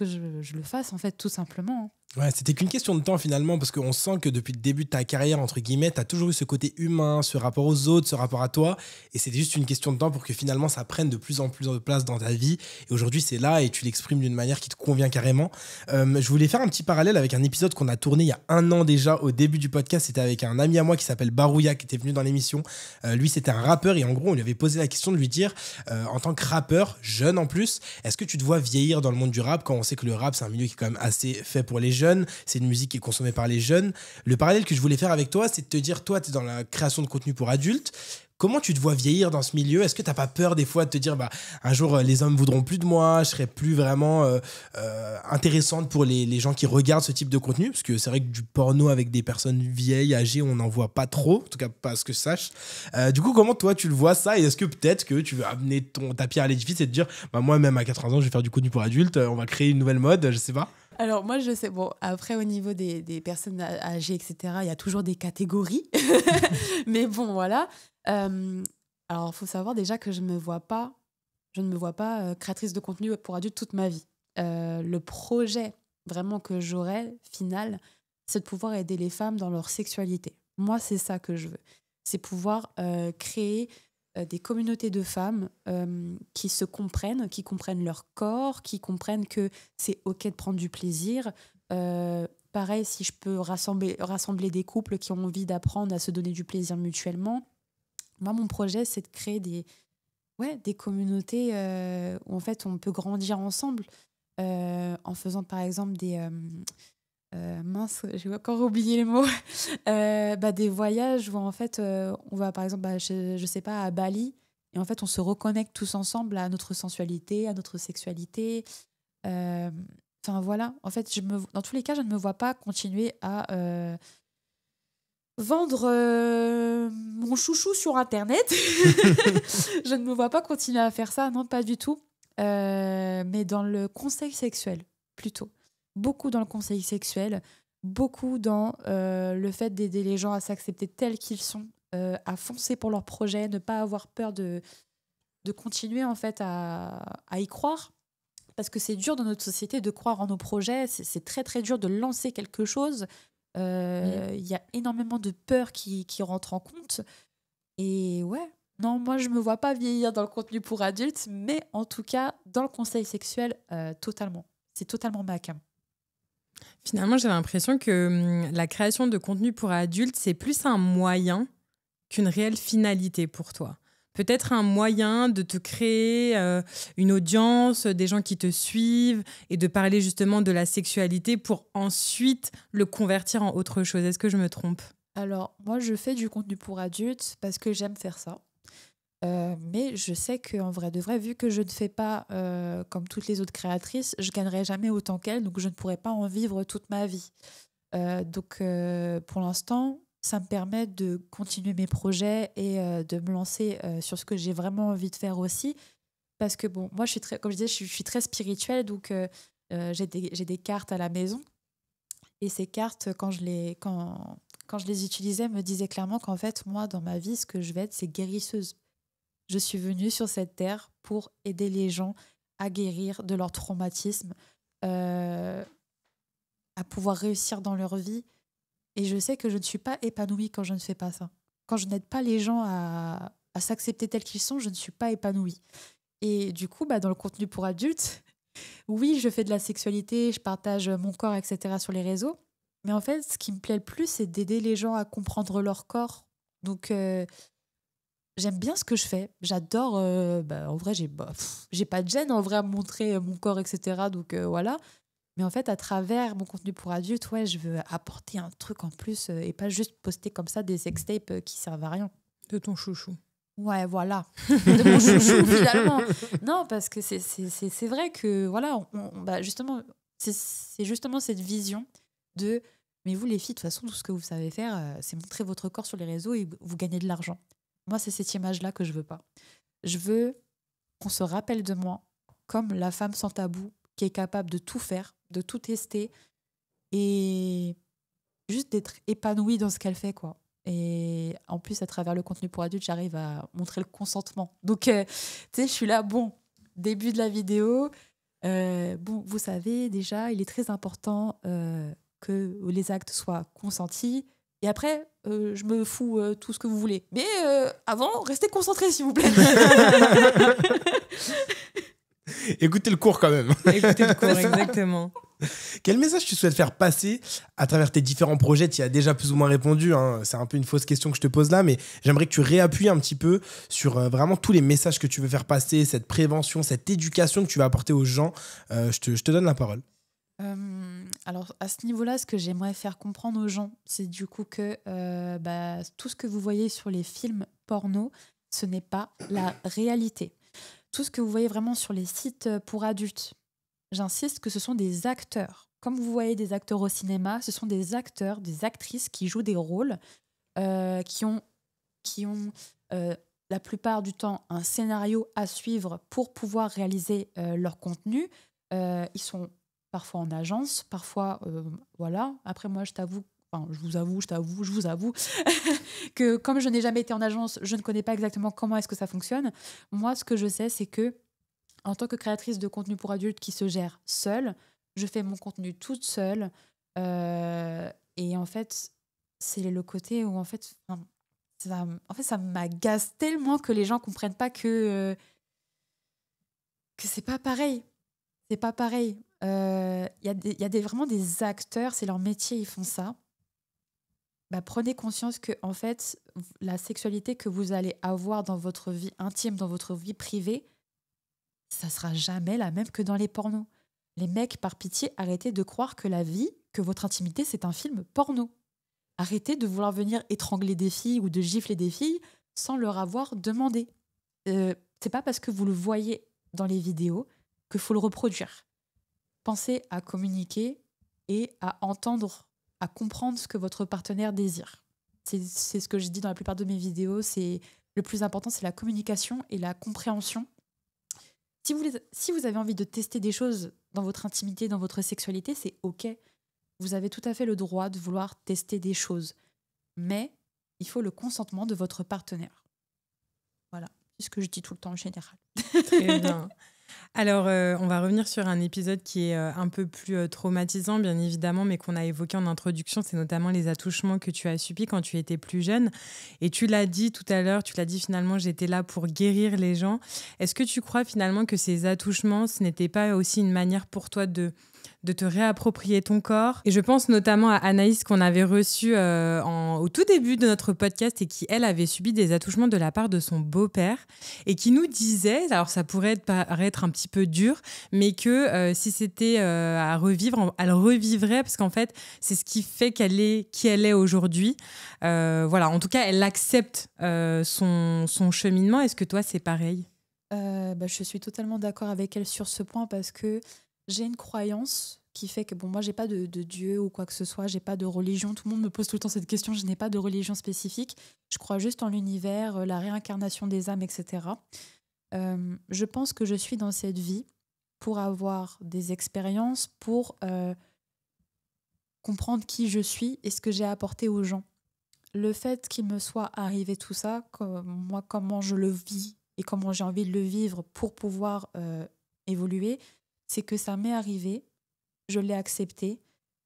je le fasse, en fait, tout simplement. Ouais, c'était qu'une question de temps finalement, parce qu'on sent que depuis le début de ta carrière, entre guillemets, tu as toujours eu ce côté humain, ce rapport aux autres, ce rapport à toi, et c'était juste une question de temps pour que finalement ça prenne de plus en plus de place dans ta vie. Et aujourd'hui, c'est là et tu l'exprimes d'une manière qui te convient carrément. Je voulais faire un petit parallèle avec un épisode qu'on a tourné il y a 1 an déjà, au début du podcast. C'était avec un ami à moi qui s'appelle Barouya, qui était venu dans l'émission. Lui, c'était un rappeur, et en gros, on lui avait posé la question de lui dire, en tant que rappeur, jeune en plus, est-ce que tu te vois vieillir dans le monde du rap, quand on sait que le rap, c'est un milieu qui est quand même assez fait pour les jeunes, c'est une musique qui est consommée par les jeunes. Le parallèle que je voulais faire avec toi, c'est de te dire, toi, tu es dans la création de contenu pour adultes. Comment tu te vois vieillir dans ce milieu? Est-ce que tu n'as pas peur des fois de te dire, un jour, les hommes voudront plus de moi, je serai plus vraiment intéressante pour les gens qui regardent ce type de contenu? Parce que c'est vrai que du porno avec des personnes vieilles, âgées, on n'en voit pas trop, en tout cas pas à ce que je sache. Du coup, comment toi tu le vois ça? Et est-ce que peut-être que tu veux amener ta pierre à l'édifice et te dire, moi même à 80 ans, je vais faire du contenu pour adultes, on va créer une nouvelle mode, je sais pas. Alors moi je sais, bon après au niveau des personnes âgées etc, il y a toujours des catégories mais bon voilà. Alors il faut savoir déjà que je ne me vois pas créatrice de contenu pour adultes toute ma vie. Le projet vraiment que j'aurais final, c'est de pouvoir aider les femmes dans leur sexualité. Moi c'est ça que je veux, c'est pouvoir créer des communautés de femmes qui se comprennent, qui comprennent leur corps, qui comprennent que c'est OK de prendre du plaisir. Pareil, si je peux rassembler des couples qui ont envie d'apprendre à se donner du plaisir mutuellement. Moi, mon projet, c'est de créer des communautés où en fait, on peut grandir ensemble en faisant par exemple des... mince, j'ai encore oublié les mots. Des voyages où en fait on va par exemple je sais pas, à Bali, et en fait on se reconnecte tous ensemble à notre sensualité, à notre sexualité. Enfin voilà, en fait dans tous les cas je ne me vois pas continuer à vendre mon chouchou sur internet. Je ne me vois pas continuer à faire ça, non, pas du tout. Mais dans le conseil sexuel plutôt, beaucoup dans le conseil sexuel, beaucoup dans le fait d'aider les gens à s'accepter tels qu'ils sont, à foncer pour leur projet, ne pas avoir peur de continuer en fait à y croire. Parce que c'est dur dans notre société de croire en nos projets, c'est très très dur de lancer quelque chose. Y a énormément de peur qui rentre en compte. Et ouais, non, moi je me vois pas vieillir dans le contenu pour adultes, mais en tout cas dans le conseil sexuel, totalement. C'est totalement ma cam. Finalement, j'ai l'impression que la création de contenu pour adultes, c'est plus un moyen qu'une réelle finalité pour toi. Peut-être un moyen de te créer une audience, des gens qui te suivent, et de parler justement de la sexualité pour ensuite le convertir en autre chose. Est-ce que je me trompe ? Alors, moi, je fais du contenu pour adultes parce que j'aime faire ça. Mais je sais qu'en vrai de vrai, vu que je ne fais pas comme toutes les autres créatrices, je gagnerai jamais autant qu'elles, donc je ne pourrai pas en vivre toute ma vie. Donc, pour l'instant, ça me permet de continuer mes projets et de me lancer sur ce que j'ai vraiment envie de faire aussi. Parce que, bon, moi, comme je disais, je suis très spirituelle, donc j'ai des cartes à la maison. Et ces cartes, quand je les utilisais, me disaient clairement qu'en fait, moi, dans ma vie, ce que je vais être, c'est guérisseuse. Je suis venue sur cette terre pour aider les gens à guérir de leur traumatisme, à pouvoir réussir dans leur vie. Et je sais que je ne suis pas épanouie quand je ne fais pas ça. Quand je n'aide pas les gens à s'accepter tels qu'ils sont, je ne suis pas épanouie. Et du coup, dans le contenu pour adultes, oui, je fais de la sexualité, je partage mon corps, etc. sur les réseaux. Mais en fait, ce qui me plaît le plus, c'est d'aider les gens à comprendre leur corps. Donc, j'aime bien ce que je fais. J'adore. En vrai, j'ai pas de gêne en vrai à montrer mon corps, etc. Donc, voilà. Mais en fait, à travers mon contenu pour adultes, ouais, je veux apporter un truc en plus et pas juste poster comme ça des sextapes qui servent à rien. De ton chouchou. Ouais, voilà. De mon chouchou, finalement. Non, parce que c'est vrai que, voilà, justement, c'est justement cette vision de mais vous, les filles, de toute façon, tout ce que vous savez faire, c'est montrer votre corps sur les réseaux et vous gagnez de l'argent. Moi, c'est cette image-là que je veux pas. Je veux qu'on se rappelle de moi comme la femme sans tabou qui est capable de tout faire, de tout tester et juste d'être épanouie dans ce qu'elle fait, quoi. Et en plus, à travers le contenu pour adultes, j'arrive à montrer le consentement. Donc, tu sais, je suis là, bon, début de la vidéo, vous savez déjà, il est très important que les actes soient consentis. Et après, je me fous tout ce que vous voulez. Mais avant, restez concentrés, s'il vous plaît. Écoutez le cours quand même. Écoutez le cours, exactement. Quel message tu souhaites faire passer à travers tes différents projets? Tu y as déjà plus ou moins répondu, hein. C'est un peu une fausse question que je te pose là, mais j'aimerais que tu réappuies un petit peu sur vraiment tous les messages que tu veux faire passer, cette prévention, cette éducation que tu vas apporter aux gens. Je te donne la parole. Alors, à ce niveau-là, ce que j'aimerais faire comprendre aux gens, c'est du coup que tout ce que vous voyez sur les films porno, ce n'est pas la réalité. Tout ce que vous voyez vraiment sur les sites pour adultes, j'insiste que ce sont des acteurs. Comme vous voyez des acteurs au cinéma, ce sont des acteurs, des actrices qui jouent des rôles, qui ont la plupart du temps un scénario à suivre pour pouvoir réaliser leur contenu. Ils sont parfois en agence, parfois, voilà. Après, moi, je vous avoue que comme je n'ai jamais été en agence, je ne connais pas exactement comment est-ce que ça fonctionne. Moi, ce que je sais, c'est que en tant que créatrice de contenu pour adultes qui se gère seule, je fais mon contenu toute seule. Et en fait, c'est le côté où ça m'agace tellement que les gens ne comprennent pas que c'est pas pareil. C'est pas pareil. Il y a vraiment des acteurs, c'est leur métier, ils font ça. Prenez conscience que en fait, la sexualité que vous allez avoir dans votre vie intime, dans votre vie privée, ça sera jamais la même que dans les pornos. Les mecs, par pitié, arrêtez de croire que la vie, que votre intimité, c'est un film porno. Arrêtez de vouloir venir étrangler des filles ou de gifler des filles sans leur avoir demandé. C'est pas parce que vous le voyez dans les vidéos qu'il faut le reproduire. Pensez à communiquer et à entendre, à comprendre ce que votre partenaire désire. C'est ce que je dis dans la plupart de mes vidéos. Le plus important, c'est la communication et la compréhension. Si vous avez envie de tester des choses dans votre intimité, dans votre sexualité, c'est OK. Vous avez tout à fait le droit de vouloir tester des choses. Mais il faut le consentement de votre partenaire. Voilà, c'est ce que je dis tout le temps en général. Très bien. Alors, on va revenir sur un épisode qui est un peu plus traumatisant, bien évidemment, mais qu'on a évoqué en introduction. C'est notamment les attouchements que tu as subis quand tu étais plus jeune. Et tu l'as dit tout à l'heure, finalement, j'étais là pour guérir les gens. Est-ce que tu crois finalement que ces attouchements, ce n'était pas aussi une manière pour toi de te réapproprier ton corps? Et je pense notamment à Anaïs qu'on avait reçue au tout début de notre podcast et qui, elle, avait subi des attouchements de la part de son beau-père et qui nous disait, alors ça pourrait paraître un petit peu dur, mais que si c'était à revivre, elle revivrait parce qu'en fait, c'est ce qui fait qu'elle est qui elle est aujourd'hui. Voilà, en tout cas, elle accepte son cheminement. Est-ce que toi, c'est pareil? Je suis totalement d'accord avec elle sur ce point parce que j'ai une croyance qui fait que, bon, moi, j'ai pas de Dieu ou quoi que ce soit, j'ai pas de religion. Tout le monde me pose tout le temps cette question, je n'ai pas de religion spécifique. Je crois juste en l'univers, la réincarnation des âmes, etc. Je pense que je suis dans cette vie pour avoir des expériences, pour comprendre qui je suis et ce que j'ai apporté aux gens. Le fait qu'il me soit arrivé tout ça, moi, comment je le vis et comment j'ai envie de le vivre pour pouvoir évoluer, c'est que ça m'est arrivé, je l'ai accepté.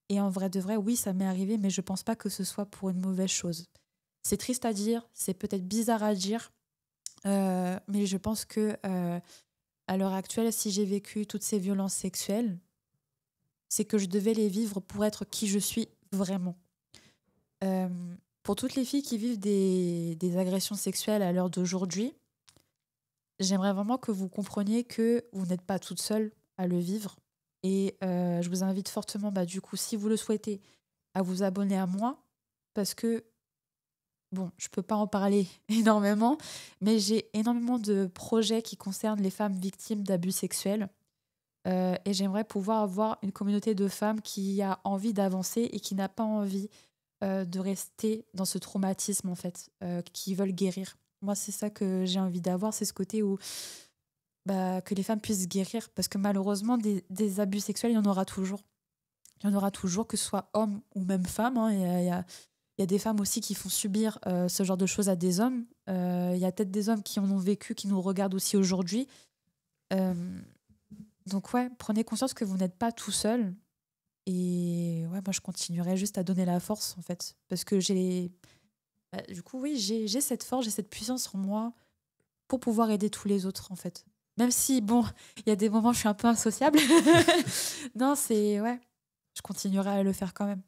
Et en vrai de vrai, oui, ça m'est arrivé, mais je pense pas que ce soit pour une mauvaise chose. C'est triste à dire, c'est peut-être bizarre à dire, mais je pense que à l'heure actuelle, si j'ai vécu toutes ces violences sexuelles, c'est que je devais les vivre pour être qui je suis vraiment. Pour toutes les filles qui vivent des agressions sexuelles à l'heure d'aujourd'hui, j'aimerais vraiment que vous compreniez que vous n'êtes pas toute seule à le vivre. Et je vous invite fortement, du coup, si vous le souhaitez, à vous abonner à moi, parce que, bon, je ne peux pas en parler énormément, mais j'ai énormément de projets qui concernent les femmes victimes d'abus sexuels. Et j'aimerais pouvoir avoir une communauté de femmes qui a envie d'avancer et qui n'a pas envie de rester dans ce traumatisme, en fait, qui veulent guérir. Moi, c'est ça que j'ai envie d'avoir, c'est ce côté où que les femmes puissent guérir, parce que malheureusement, des abus sexuels, il y en aura toujours. Il y en aura toujours, que ce soit hommes ou même femmes. Hein. Il y a des femmes aussi qui font subir ce genre de choses à des hommes. Il y a peut-être des hommes qui en ont vécu, qui nous regardent aussi aujourd'hui. Donc ouais, prenez conscience que vous n'êtes pas tout seul. Et ouais, moi, je continuerai juste à donner la force, en fait. Parce que du coup, oui, j'ai cette force, j'ai cette puissance en moi pour pouvoir aider tous les autres, en fait. Même si, bon, il y a des moments où je suis un peu insociable. Non, ouais, je continuerai à le faire quand même.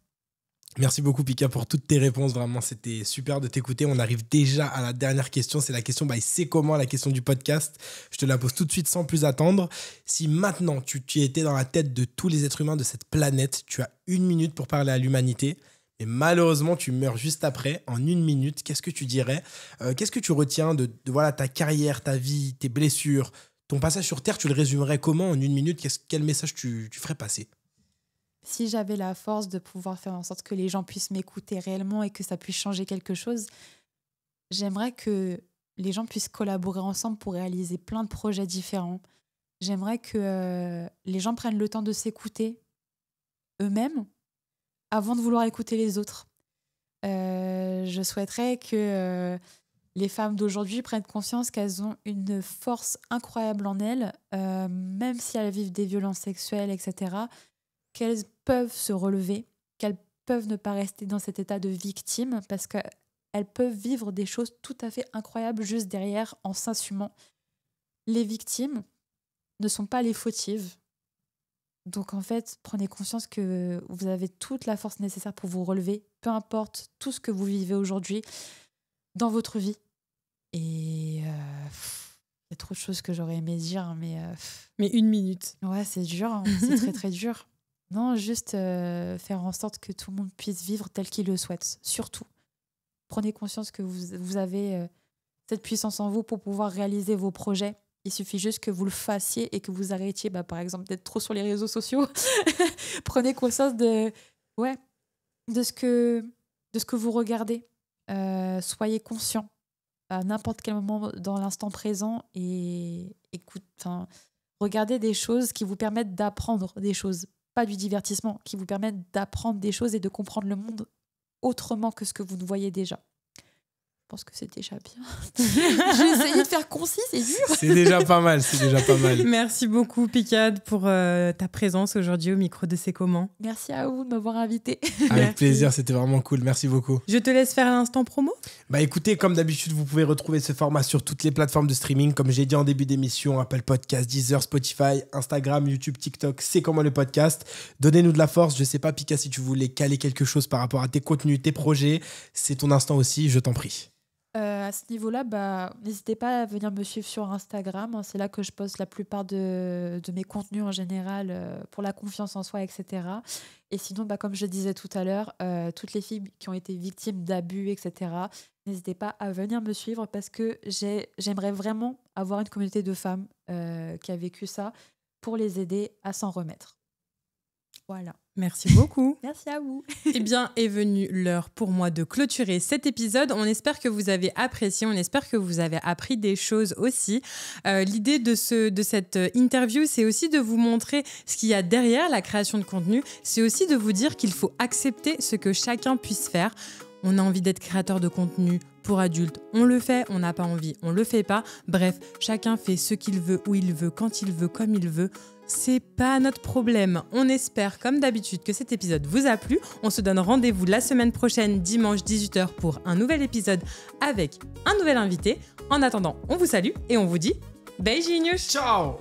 Merci beaucoup, Pika, pour toutes tes réponses. Vraiment, c'était super de t'écouter. On arrive déjà à la dernière question. C'est la question, c'est comment, la question du podcast. Je te la pose tout de suite sans plus attendre. Si maintenant, tu étais dans la tête de tous les êtres humains de cette planète, tu as 1 minute pour parler à l'humanité, mais malheureusement, tu meurs juste après, en 1 minute, qu'est-ce que tu dirais ? Qu'est-ce que tu retiens de voilà, ta carrière, ta vie, tes blessures, ton passage sur Terre, tu le résumerais comment en 1 minute ? Quel message tu ferais passer ? Si j'avais la force de pouvoir faire en sorte que les gens puissent m'écouter réellement et que ça puisse changer quelque chose, j'aimerais que les gens puissent collaborer ensemble pour réaliser plein de projets différents. J'aimerais que les gens prennent le temps de s'écouter eux-mêmes avant de vouloir écouter les autres. Je souhaiterais que les femmes d'aujourd'hui prennent conscience qu'elles ont une force incroyable en elles, même si elles vivent des violences sexuelles, etc., qu'elles peuvent se relever, qu'elles peuvent ne pas rester dans cet état de victime, parce qu'elles peuvent vivre des choses tout à fait incroyables juste derrière en s'assumant. Les victimes ne sont pas les fautives. Donc en fait, prenez conscience que vous avez toute la force nécessaire pour vous relever, peu importe tout ce que vous vivez aujourd'hui dans votre vie. Et il y a trop de choses que j'aurais aimé dire, mais... Mais 1 minute. Ouais, c'est dur, hein. C'est très très dur. Non, juste faire en sorte que tout le monde puisse vivre tel qu'il le souhaite. Surtout, prenez conscience que vous avez cette puissance en vous pour pouvoir réaliser vos projets. Il suffit juste que vous le fassiez et que vous arrêtiez, par exemple, d'être trop sur les réseaux sociaux. Prenez conscience de ce que vous regardez. Soyez conscient à n'importe quel moment dans l'instant présent et regardez des choses qui vous permettent d'apprendre des choses, pas du divertissement, qui vous permettent d'apprendre des choses et de comprendre le monde autrement que ce que vous ne voyez déjà. Je pense que c'est déjà bien. J'ai essayé de faire concis, c'est dur. C'est déjà pas mal, c'est déjà pas mal. Merci beaucoup, Picade, pour ta présence aujourd'hui au micro de C'est comment. Merci à vous de m'avoir invité. Avec plaisir, c'était vraiment cool. Merci beaucoup. Je te laisse faire l'instant promo. Écoutez, comme d'habitude, vous pouvez retrouver ce format sur toutes les plateformes de streaming. Comme j'ai dit en début d'émission, Apple Podcast, Deezer, Spotify, Instagram, YouTube, TikTok, C'est comment le podcast. Donnez-nous de la force. Je sais pas, Pika, si tu voulais caler quelque chose par rapport à tes contenus, tes projets. C'est ton instant aussi, je t'en prie. À ce niveau-là, n'hésitez pas à venir me suivre sur Instagram. C'est là que je poste la plupart de mes contenus en général pour la confiance en soi, etc. Et sinon, comme je disais tout à l'heure, toutes les filles qui ont été victimes d'abus, etc., n'hésitez pas à venir me suivre parce que j'aimerais vraiment avoir une communauté de femmes qui a vécu ça pour les aider à s'en remettre. Voilà. Merci beaucoup. Merci à vous. Eh bien, est venue l'heure pour moi de clôturer cet épisode. On espère que vous avez apprécié, on espère que vous avez appris des choses aussi. L'idée de cette interview, c'est aussi de vous montrer ce qu'il y a derrière la création de contenu. C'est aussi de vous dire qu'il faut accepter ce que chacun puisse faire. On a envie d'être créateur de contenu pour adultes, on le fait, on n'a pas envie, on le fait pas. Bref, chacun fait ce qu'il veut, où il veut, quand il veut, comme il veut. C'est pas notre problème. On espère, comme d'habitude, que cet épisode vous a plu. On se donne rendez-vous la semaine prochaine, dimanche 18h, pour un nouvel épisode avec un nouvel invité. En attendant, on vous salue et on vous dit bye Genius. Ciao.